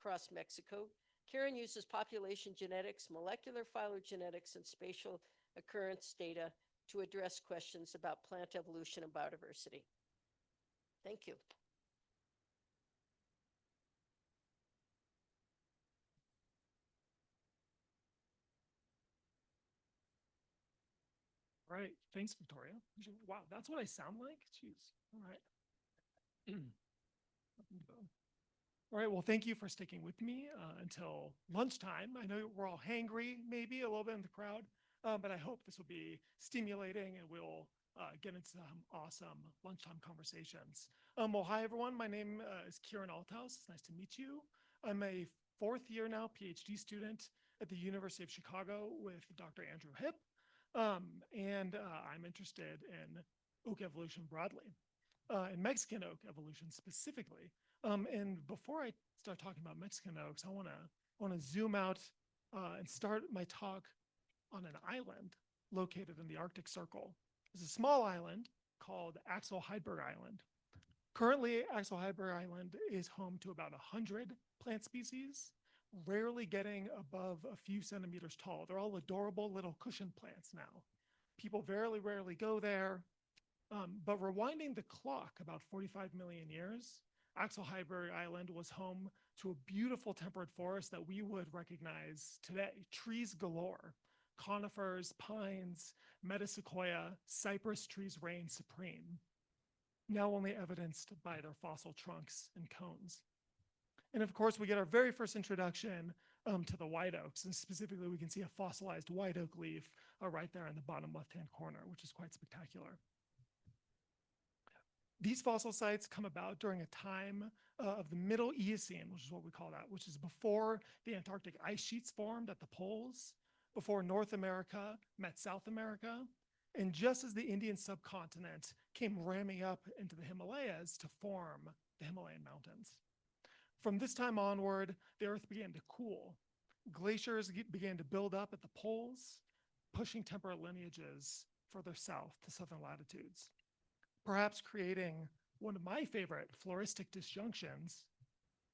across Mexico. Karen uses population genetics, molecular phylogenetics, and spatial occurrence data to address questions about plant evolution and biodiversity. Thank you. All right, thanks, Victoria. Wow, that's what I sound like? Jeez, all right. All right, well, thank you for sticking with me until lunchtime. I know we're all hangry, maybe a little bit in the crowd, but I hope this will be stimulating and we'll get into some awesome lunchtime conversations. Well, hi, everyone. My name is Kieran Althaus. It's nice to meet you. I'm a fourth year now PhD student at the University of Chicago with Dr. Andrew Hipp, and I'm interested in oak evolution broadly, and Mexican oak evolution specifically. And before I start talking about Mexican oaks, I want to zoom out and start my talk on an island located in the Arctic Circle. It's a small island called Axel Heidelberg Island. Currently, Axel Heidelberg Island is home to about 100 plant species, rarely getting above a few centimeters tall. They're all adorable little cushion plants now. People very rarely go there, but rewinding the clock about 45 million years, Axel Heidelberg Island was home to a beautiful temperate forest that we would recognize today. Trees galore, conifers, pines, metasequoia, cypress trees reign supreme, now only evidenced by their fossil trunks and cones. And of course, we get our very first introduction to the white oaks, and specifically we can see a fossilized white oak leaf right there in the bottom left-hand corner, which is quite spectacular. These fossil sites come about during a time of the Middle Eocene, which is what we call that, which is before the Antarctic ice sheets formed at the poles, before North America met South America, and just as the Indian subcontinent came ramming up into the Himalayas to form the Himalayan mountains. From this time onward, the Earth began to cool. Glaciers began to build up at the poles, pushing temperate lineages further south to southern latitudes, perhaps creating one of my favorite floristic disjunctions,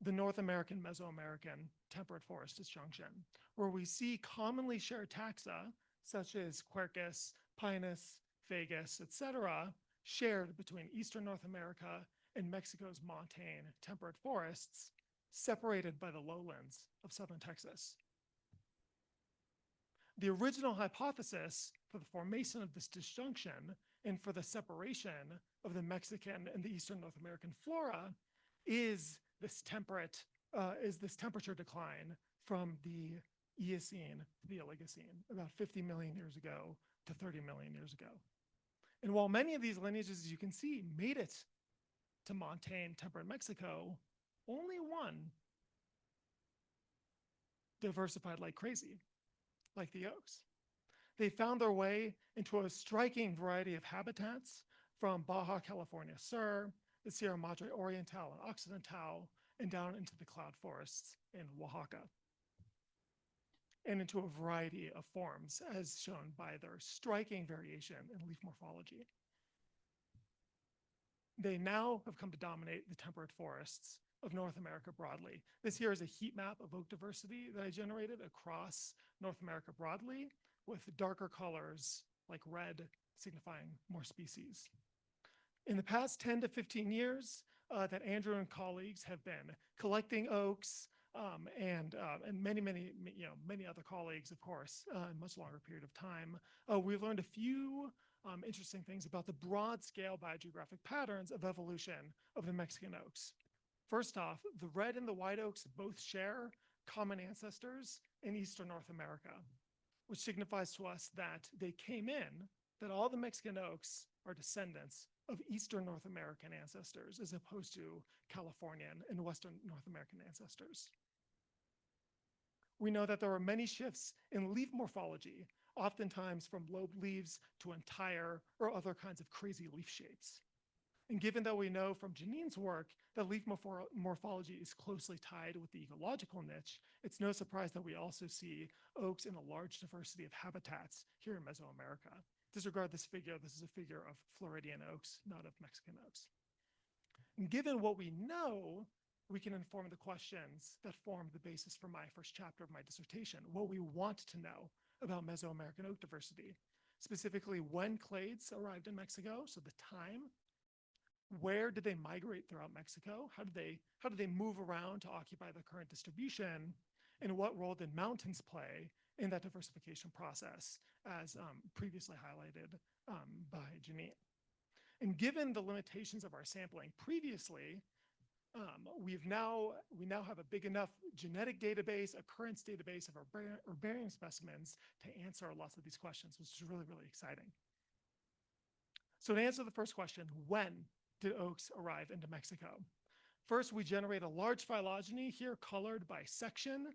the North American Mesoamerican temperate forest disjunction, where we see commonly shared taxa, such as Quercus, Pinus, Fagus, etc., shared between Eastern North America and Mexico's montane temperate forests, separated by the lowlands of southern Texas. The original hypothesis for the formation of this disjunction and for the separation of the Mexican and the Eastern North American flora is this temperature decline from the Eocene to the Oligocene, about 50 million years ago to 30 million years ago. And while many of these lineages, as you can see, made it to montane temperate Mexico, only one diversified like crazy, like the oaks. They found their way into a striking variety of habitats from Baja California Sur, the Sierra Madre Oriental and Occidental, and down into the cloud forests in Oaxaca, and into a variety of forms as shown by their striking variation in leaf morphology. They now have come to dominate the temperate forests of North America broadly. This here is a heat map of oak diversity that I generated across North America broadly, with darker colors like red signifying more species. In the past 10 to 15 years that Andrew and colleagues have been collecting oaks, and many other colleagues, of course, in a much longer period of time, we've learned a few interesting things about the broad scale biogeographic patterns of evolution of the Mexican oaks. First off, the red and the white oaks both share common ancestors in Eastern North America, which signifies to us that they came in, that all the Mexican oaks are descendants of Eastern North American ancestors, as opposed to Californian and Western North American ancestors. We know that there are many shifts in leaf morphology, oftentimes from lobed leaves to entire or other kinds of crazy leaf shapes. And given that we know from Janine's work that leaf morphology is closely tied with the ecological niche, it's no surprise that we also see oaks in a large diversity of habitats here in Mesoamerica. Disregard this figure. This is a figure of Floridian oaks, not of Mexican oaks. And given what we know we can inform the questions that form the basis for my first chapter of my dissertation, what we want to know about Mesoamerican oak diversity, specifically when clades arrived in Mexico, so the time, where did they migrate throughout Mexico, how did they move around to occupy the current distribution, and what role did mountains play in that diversification process, as previously highlighted by Janine. And given the limitations of our sampling previously, we now have a big enough genetic database, occurrence database of our herbarium specimens to answer lots of these questions, which is really, really exciting. So to answer the first question, when did oaks arrive into Mexico? First, we generate a large phylogeny here colored by section.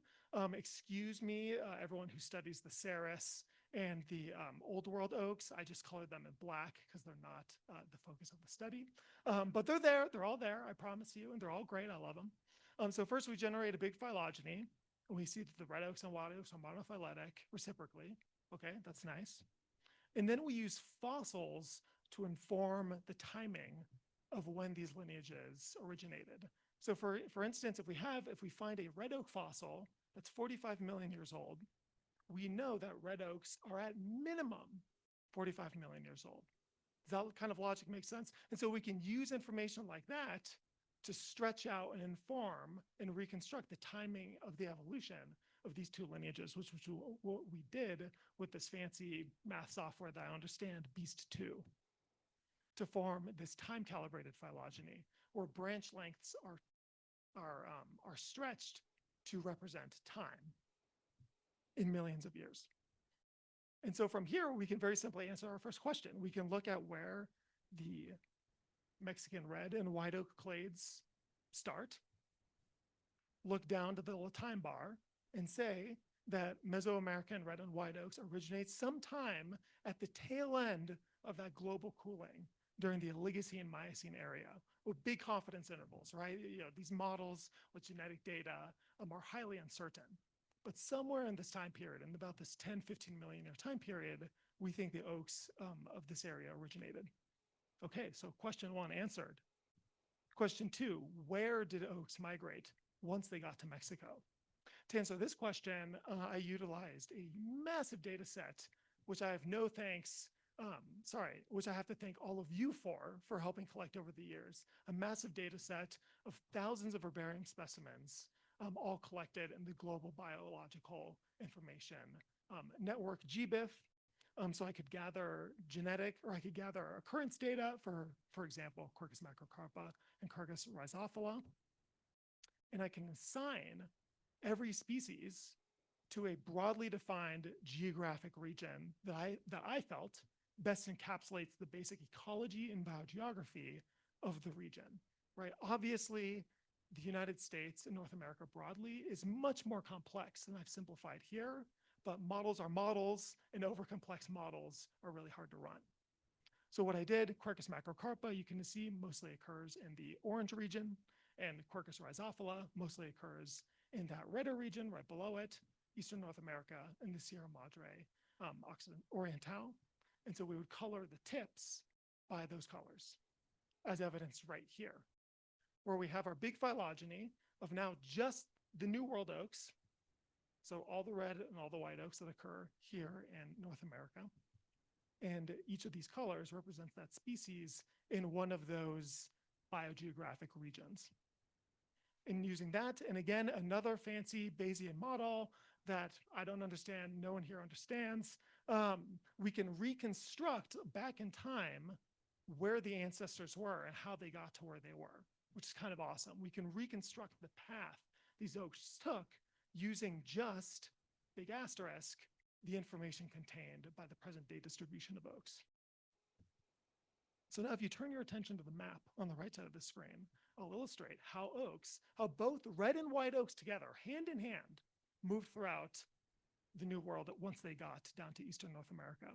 Excuse me, everyone who studies the cerris and the old world oaks, I just colored them in black because they're not the focus of the study. But they're there, they're all there, I promise you, and they're all great, I love them. So first we generate a big phylogeny, and we see that the red oaks and white oaks are monophyletic reciprocally. Okay, that's nice. And then we use fossils to inform the timing of when these lineages originated. So for instance, if we find a red oak fossil that's 45 million years old, we know that red oaks are at minimum 45 million years old. Does that kind of logic make sense? And so we can use information like that to stretch out and inform and reconstruct the timing of the evolution of these two lineages, which is what we did with this fancy math software that I understand, Beast2, to form this time-calibrated phylogeny, where branch lengths are stretched to represent time in millions of years. And so from here, we can very simply answer our first question. We can look at where the Mexican red and white oak clades start, look down to the little time bar, and say that Mesoamerican red and white oaks originate sometime at the tail end of that global cooling during the Oligocene Miocene area with big confidence intervals, right? These models with genetic data are highly uncertain. But somewhere in this time period, in about this 10, 15 million year time period, we think the oaks of this area originated. Okay, so question one answered. Question two, where did oaks migrate once they got to Mexico? To answer this question, I utilized a massive data set, which I have no thanks, which I have to thank all of you for helping collect over the years. A massive data set of thousands of herbarium specimens, all collected in the Global Biological Information Network, GBIF. So I could gather occurrence data for example, Quercus macrocarpa and Quercus rhizophila. And I can assign every species to a broadly defined geographic region that I felt best encapsulates the basic ecology and biogeography of the region, right? Obviously, the United States and North America broadly is much more complex than I've simplified here, but models are models, and overcomplex models are really hard to run. So what I did, Quercus macrocarpa, you can see mostly occurs in the orange region, and Quercus rhizophila mostly occurs in that redder region right below it, Eastern North America, and the Sierra Madre Oriental. And so we would color the tips by those colors, as evidenced right here, where we have our big phylogeny of now just the New World oaks, so all the red and all the white oaks that occur here in North America. And each of these colors represents that species in one of those biogeographic regions. And using that, and again, another fancy Bayesian model that I don't understand, no one here understands, we can reconstruct back in time where the ancestors were and how they got to where they were, which is kind of awesome. We can reconstruct the path these oaks took using just, big asterisk, the information contained by the present day distribution of oaks. So now if you turn your attention to the map on the right side of the screen, I'll illustrate how both red and white oaks together, hand in hand, moved throughout the New World once they got down to Eastern North America.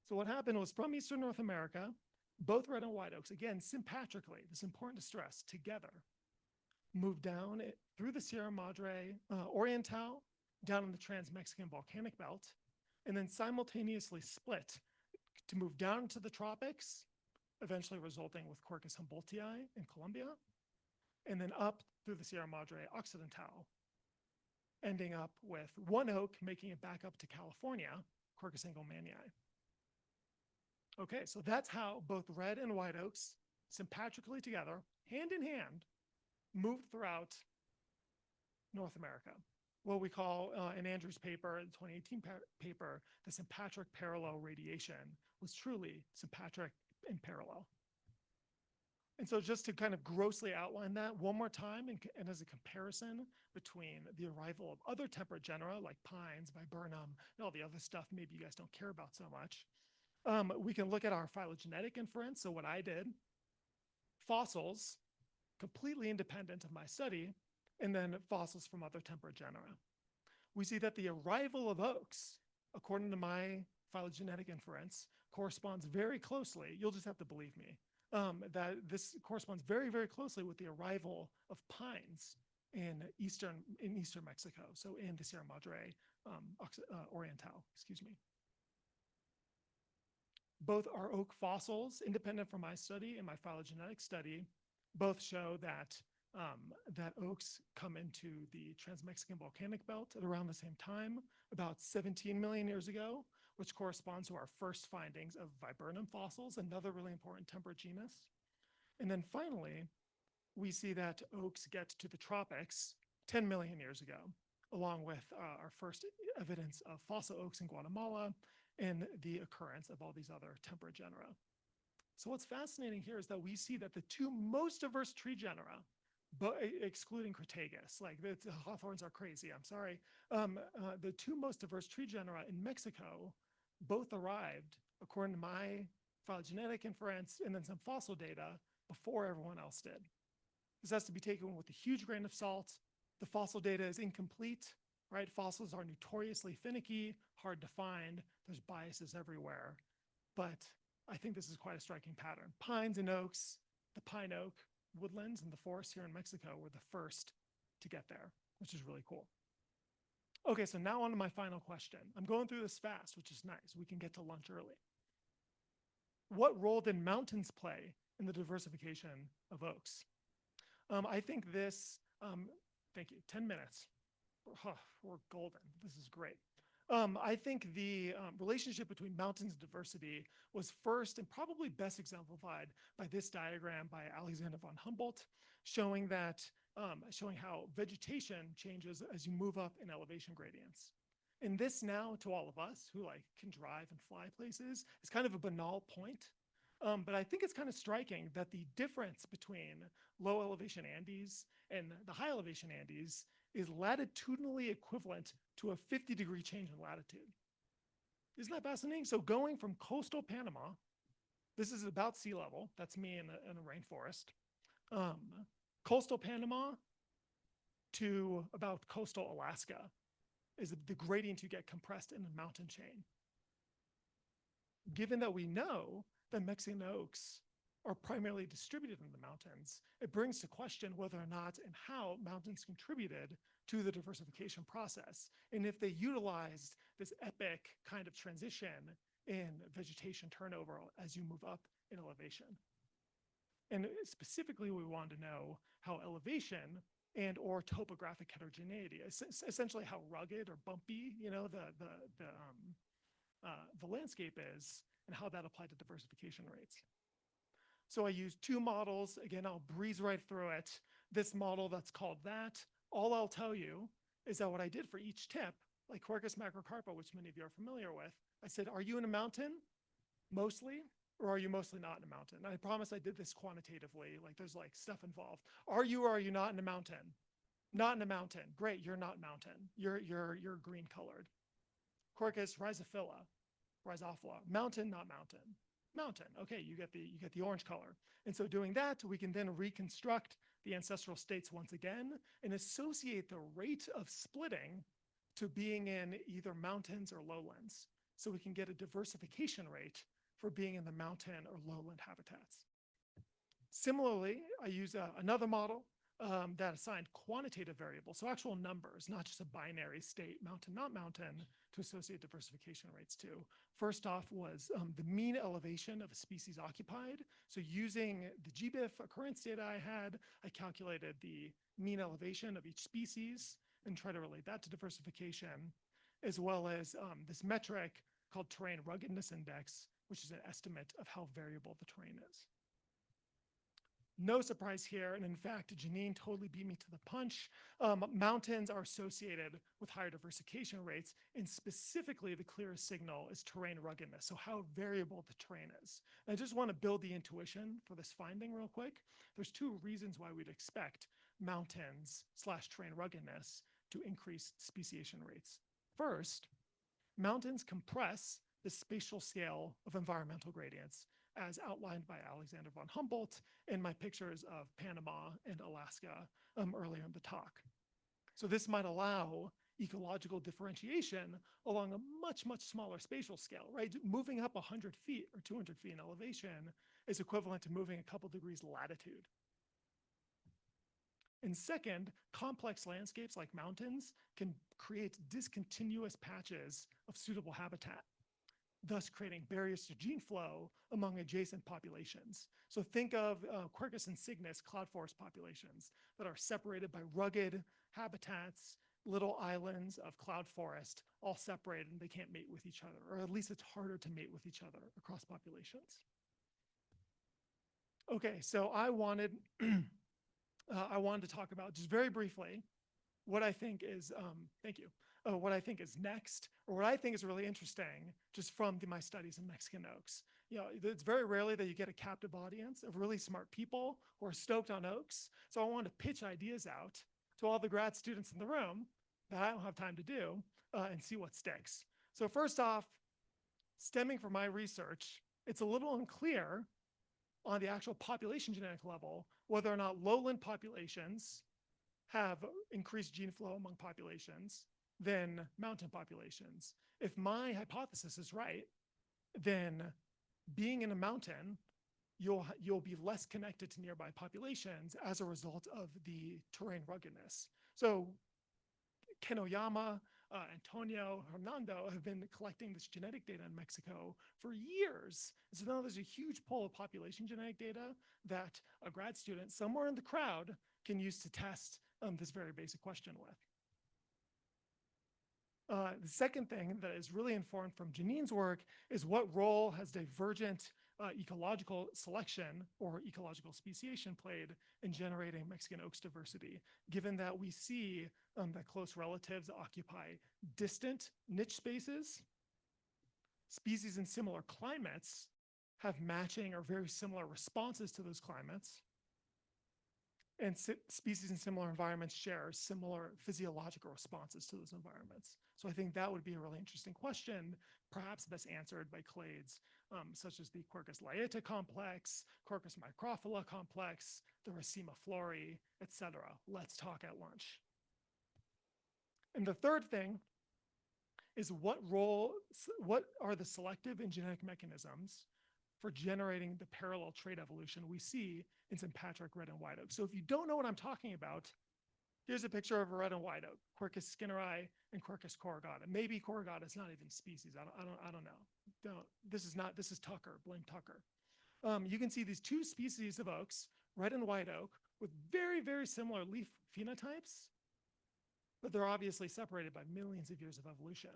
So what happened was from Eastern North America, both red and white oaks, again, sympatrically, this is important to stress, together, moved down through the Sierra Madre Oriental, down in the Trans-Mexican Volcanic Belt, and then simultaneously split to move down into the tropics, eventually resulting with Quercus humboldtii in Colombia, and then up through the Sierra Madre Occidental, ending up with one oak making it back up to California, Quercus engelmannii. Okay, so that's how both red and white oaks, sympatrically together, hand in hand, moved throughout North America. What we call, in Andrew's paper, the 2018 paper, the sympatric parallel radiation was truly sympatric in parallel. And so just to kind of grossly outline that one more time, and as a comparison between the arrival of other temperate genera like pines, viburnum, and all the other stuff maybe you guys don't care about so much, we can look at our phylogenetic inference. So what I did, fossils, completely independent of my study, and then fossils from other temperate genera. We see that the arrival of oaks, according to my phylogenetic inference, corresponds very closely, you'll just have to believe me, that this corresponds very, very closely with the arrival of pines in eastern Mexico, so in the Sierra Madre Oriental, excuse me. Both our oak fossils, independent from my study and my phylogenetic study, both show that that oaks come into the Trans-Mexican volcanic belt at around the same time, about 17 million years ago, which corresponds to our first findings of viburnum fossils, another really important temperate genus. And then finally, we see that oaks get to the tropics 10 million years ago, along with our first evidence of fossil oaks in Guatemala and the occurrence of all these other temperate genera. So what's fascinating here is that we see that the two most diverse tree genera, but excluding Crataegus, like the hawthorns are crazy, I'm sorry. The two most diverse tree genera in Mexico both arrived, according to my phylogenetic inference and then some fossil data, before everyone else did. This has to be taken with a huge grain of salt. The fossil data is incomplete, right? Fossils are notoriously finicky, hard to find. There's biases everywhere. But I think this is quite a striking pattern. Pines and oaks, the pine oak woodlands and the forests here in Mexico were the first to get there, which is really cool. Okay, so now on to my final question. I'm going through this fast, which is nice. We can get to lunch early. What role did mountains play in the diversification of oaks? I think this, thank you, 10 minutes. We're golden. This is great. I think the relationship between mountains and diversity was first and probably best exemplified by this diagram by Alexander von Humboldt, showing that showing how vegetation changes as you move up in elevation gradients. And this now, to all of us who can drive and fly places, is kind of a banal point. But I think it's kind of striking that the difference between low elevation Andes and the high elevation Andes is latitudinally equivalent to a 50-degree change in latitude. Isn't that fascinating? So going from coastal Panama, this is about sea level, that's me in a rainforest, coastal Panama to about coastal Alaska is the gradient you get compressed in the mountain chain. Given that we know that Mexican oaks are primarily distributed in the mountains, it brings to question whether or not and how mountains contributed to the diversification process, and if they utilized this epic kind of transition in vegetation turnover as you move up in elevation. And specifically, we wanted to know how elevation and or topographic heterogeneity, essentially how rugged or bumpy, the landscape is, and how that applied to diversification rates. So I used two models. Again, I'll breeze right through it. This model that's called that. All I'll tell you is that what I did for each tip, like Quercus macrocarpa, which many of you are familiar with, I said, are you in a mountain mostly, or are you mostly not in a mountain? And I promise I did this quantitatively, like there's stuff involved. Are you or are you not in a mountain? Not in a mountain. Great, you're not mountain. You're green colored. Quercus rhizophila, mountain, not mountain. Mountain, okay, you get the orange color. And so doing that, we can then reconstruct the ancestral states once again and associate the rate of splitting to being in either mountains or lowlands. So we can get a diversification rate for being in the mountain or lowland habitats. Similarly, I use another model that assigned quantitative variables, so actual numbers, not just a binary state, mountain, not mountain, to associate diversification rates too. First off was the mean elevation of a species occupied. So using the GBIF occurrence data I had, I calculated the mean elevation of each species and try to relate that to diversification, as well as this metric called terrain ruggedness index, which is an estimate of how variable the terrain is. No surprise here, and in fact, Janine totally beat me to the punch. Mountains are associated with higher diversification rates, and specifically the clearest signal is terrain ruggedness, so how variable the terrain is. And I just want to build the intuition for this finding real quick. There's two reasons why we'd expect mountains/terrain ruggedness to increase speciation rates. First, mountains compress the spatial scale of environmental gradients, as outlined by Alexander von Humboldt in my pictures of Panama and Alaska earlier in the talk. So this might allow ecological differentiation along a much, much smaller spatial scale, right? Moving up 100 feet or 200 feet in elevation is equivalent to moving a couple degrees latitude. And second, complex landscapes like mountains can create discontinuous patches of suitable habitat, thus creating barriers to gene flow among adjacent populations. So think of Quercus and Cygnus cloud forest populations that are separated by rugged habitats, little islands of cloud forest, all separated and they can't mate with each other, or at least it's harder to mate with each other across populations. Okay, so I wanted to talk about just very briefly what I think is, thank you, what I think is next, or what I think is really interesting just from my studies in Mexican oaks. You know, it's very rarely that you get a captive audience of really smart people who are stoked on oaks. So I wanted to pitch ideas out to all the grad students in the room that I don't have time to do and see what sticks. So first off, stemming from my research, it's a little unclear on the actual population genetic level whether or not lowland populations have increased gene flow among populations than mountain populations. If my hypothesis is right, then being in a mountain, you'll be less connected to nearby populations as a result of the terrain ruggedness. So Ken Oyama, Antonio, Hernando have been collecting this genetic data in Mexico for years. So now there's a huge pool of population genetic data that a grad student somewhere in the crowd can use to test this very basic question with. The second thing that is really informed from Janine's work is what role has divergent ecological selection or ecological speciation played in generating Mexican oaks diversity, given that we see that close relatives occupy distant niche spaces, species in similar climates have matching or very similar responses to those climates, and species in similar environments share similar physiological responses to those environments. So I think that would be a really interesting question, perhaps best answered by clades such as the Quercus laeta complex, Quercus microphylla complex, the Racema flori, etc. Let's talk at lunch. And the third thing is what are the selective and genetic mechanisms for generating the parallel trait evolution we see in sympatric red and white oak. So if you don't know what I'm talking about, here's a picture of a red and white oak, Quercus skinneri and Quercus corrugata. Maybe corrugata is not even species. I don't know. This is Tucker, blame Tucker. You can see these two species of oaks, red and white oak, with very, very similar leaf phenotypes, but they're obviously separated by millions of years of evolution,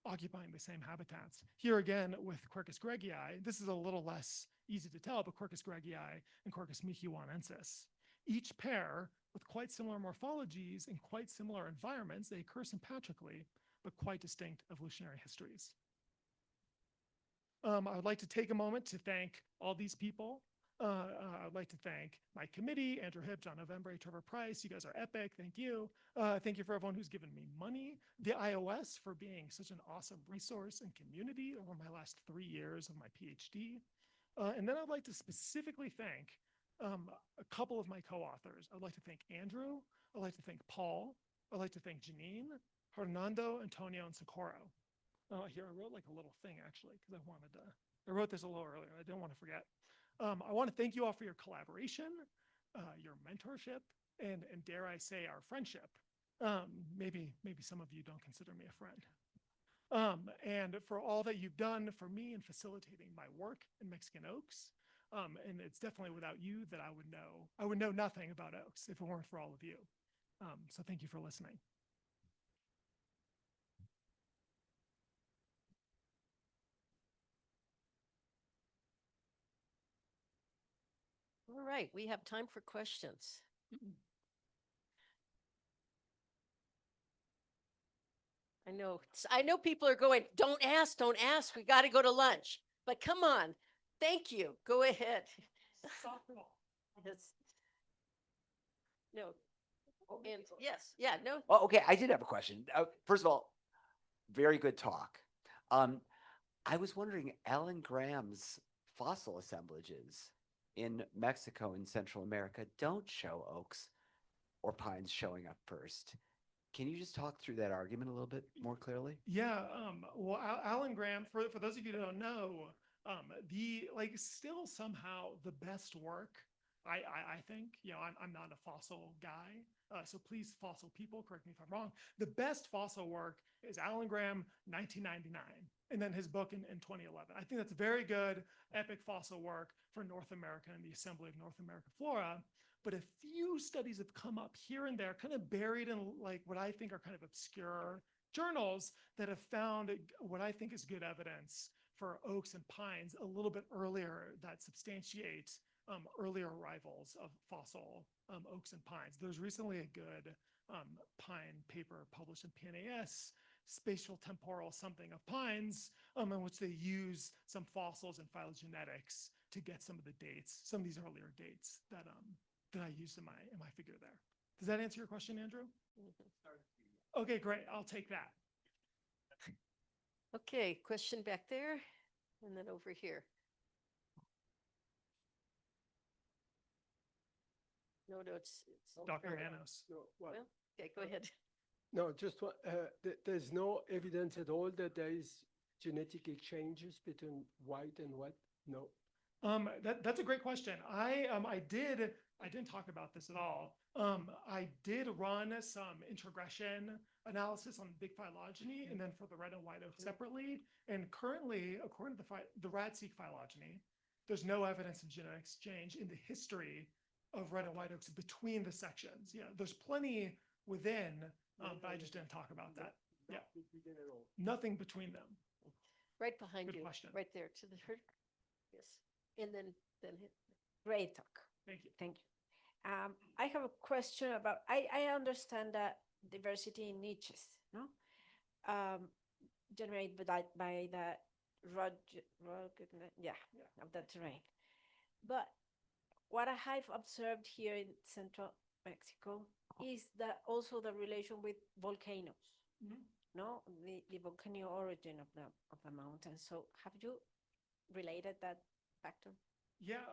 occupying the same habitats. Here again with Quercus gregii, this is a little less easy to tell, but Quercus gregii and Quercus michiwanensis. Each pair with quite similar morphologies and quite similar environments, they occur sympatrically, but quite distinct evolutionary histories. I would like to take a moment to thank all these people. I'd like to thank my committee, Andrew Hipp, John Novembre, Trevor Price. You guys are epic. Thank you. Thank you for everyone who's given me money. The iOS for being such an awesome resource and community over my last 3 years of my PhD. And then I'd like to specifically thank a couple of my co-authors. I'd like to thank Andrew. I'd like to thank Paul. I'd like to thank Janine, Hernando, Antonio, and Socorro. Here, I wrote like a little thing actually, because I wrote this a little earlier. I didn't want to forget. I want to thank you all for your collaboration, your mentorship, and dare I say, our friendship. Maybe some of you don't consider me a friend. and for all that you've done for me in facilitating my work in Mexican oaks. And it's definitely without you that I would know nothing about oaks if it weren't for all of you. So thank you for listening. All right, we have time for questions. I know people are going, don't ask, we got to go to lunch. But come on, thank you. Go ahead. Yes. No. And yes, yeah, no. Oh, okay. I did have a question. First of all, very good talk. I was wondering, Alan Graham's fossil assemblages in Mexico and Central America don't show oaks or pines showing up first. Can you just talk through that argument a little bit more clearly? Yeah, well, Alan Graham, for those of you who don't know, still somehow the best work, I think, I'm not a fossil guy, so please, fossil people, correct me if I'm wrong. The best fossil work is Alan Graham, 1999, and then his book in 2011. I think that's very good, epic fossil work for North America and the assembly of North American flora. But a few studies have come up here and there, kind of buried in what I think are kind of obscure journals that have found what I think is good evidence for oaks and pines a little bit earlier that substantiate earlier arrivals of fossil oaks and pines. There's recently a good pine paper published in PNAS, Spatial Temporal Something of Pines, in which they use some fossils and phylogenetics to get some of the dates, some of these earlier dates that I used in my figure there. Does that answer your question, Andrew? Okay, great. I'll take that. Okay, question back there, and then over here. No, it's Dr. fair. Manos. No, Well, okay, go ahead. no, just there's no evidence at all that there is genetic changes between white and red. No. That's a great question. I didn't talk about this at all. I did run some introgression analysis on big phylogeny and then for the red and white oak separately. And currently, according to the rad-seq phylogeny, there's no evidence of genetic exchange in the history of red and white oaks between the sections. Yeah, there's plenty within, but I just didn't talk about that. Yeah, nothing between them. Right behind Good you, question. right there to the yes, and then Great talk. Thank you. Thank you. I have a question about, I understand that diversity in niches, no? Generated by the of the terrain. But what I have observed here in central Mexico is that also the relation with volcanoes, no? The volcano origin of the mountain. So have you related that factor? Yeah,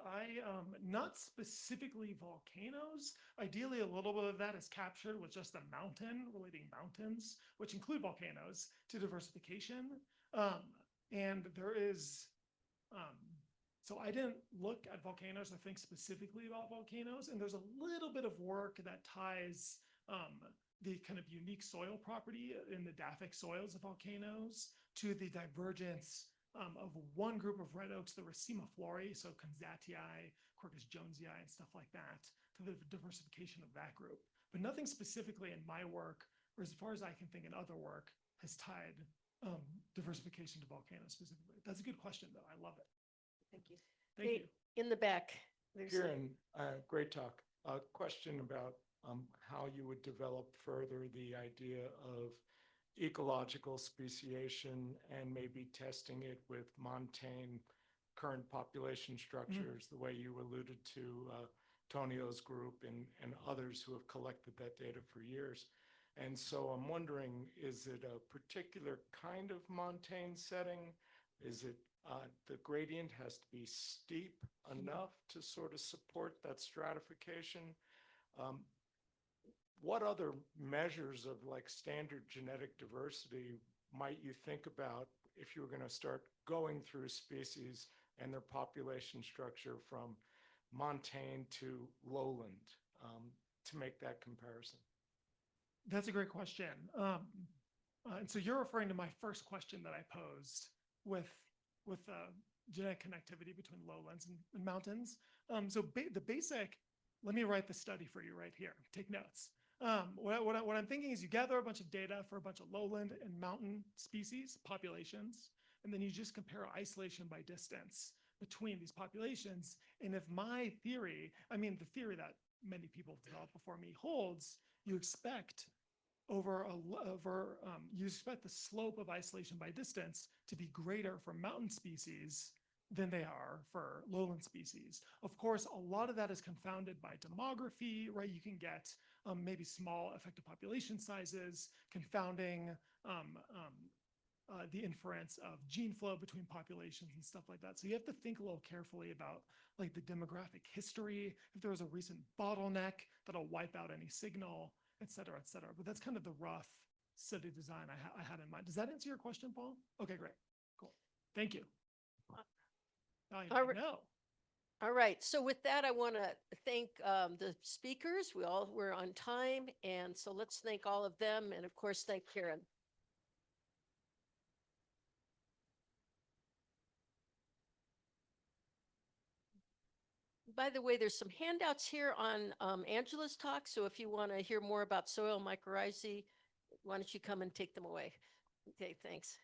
not specifically volcanoes. Ideally, a little bit of that is captured with just a mountain, relating mountains, which include volcanoes, to diversification. And there is, so I didn't look at volcanoes or think specifically about volcanoes. And there's a little bit of work that ties the kind of unique soil property in the dacic soils of volcanoes to the divergence of one group of red oaks, the racemiflori, so Conzatii, Quercus jonesii, and stuff like that, to the diversification of that group. But nothing specifically in my work, or as far as I can think in other work, has tied diversification to volcanoes specifically. That's a good question, though. I love it. Thank you. Thank you. In the back. There's Kieran, great talk. A question about how you would develop further the idea of ecological speciation and maybe testing it with montane current population structures, the way you alluded to Tonio's group and others who have collected that data for years. And so I'm wondering, is it a particular kind of montane setting? Is it the gradient has to be steep enough to sort of support that stratification? What other measures of like standard genetic diversity might you think about if you were going to start going through species and their population structure from montane to lowland to make that comparison? That's a great question. And so you're referring to my first question that I posed with genetic connectivity between lowlands and mountains. So the basic, let me write the study for you right here. Take notes. What I'm thinking is you gather a bunch of data for a bunch of lowland and mountain species populations, and then you just compare isolation by distance between these populations. And if my theory, I mean, the theory that many people developed before me holds, you expect you expect the slope of isolation by distance to be greater for mountain species than they are for lowland species. Of course, a lot of that is confounded by demography, right? You can get maybe small effective population sizes, confounding the inference of gene flow between populations and stuff like that. So you have to think a little carefully about like the demographic history, if there was a recent bottleneck that'll wipe out any signal, et cetera, et cetera. But that's kind of the rough study design I had in mind. Does that answer your question, Paul? Okay, great, cool. Thank you. I know. All right, so with that, I want to thank the speakers. We all were on time, and so let's thank all of them, and of course, thank Karen. By the way, there's some handouts here on Angela's talk, so if you want to hear more about soil mycorrhizae, why don't you come and take them away? Okay, thanks.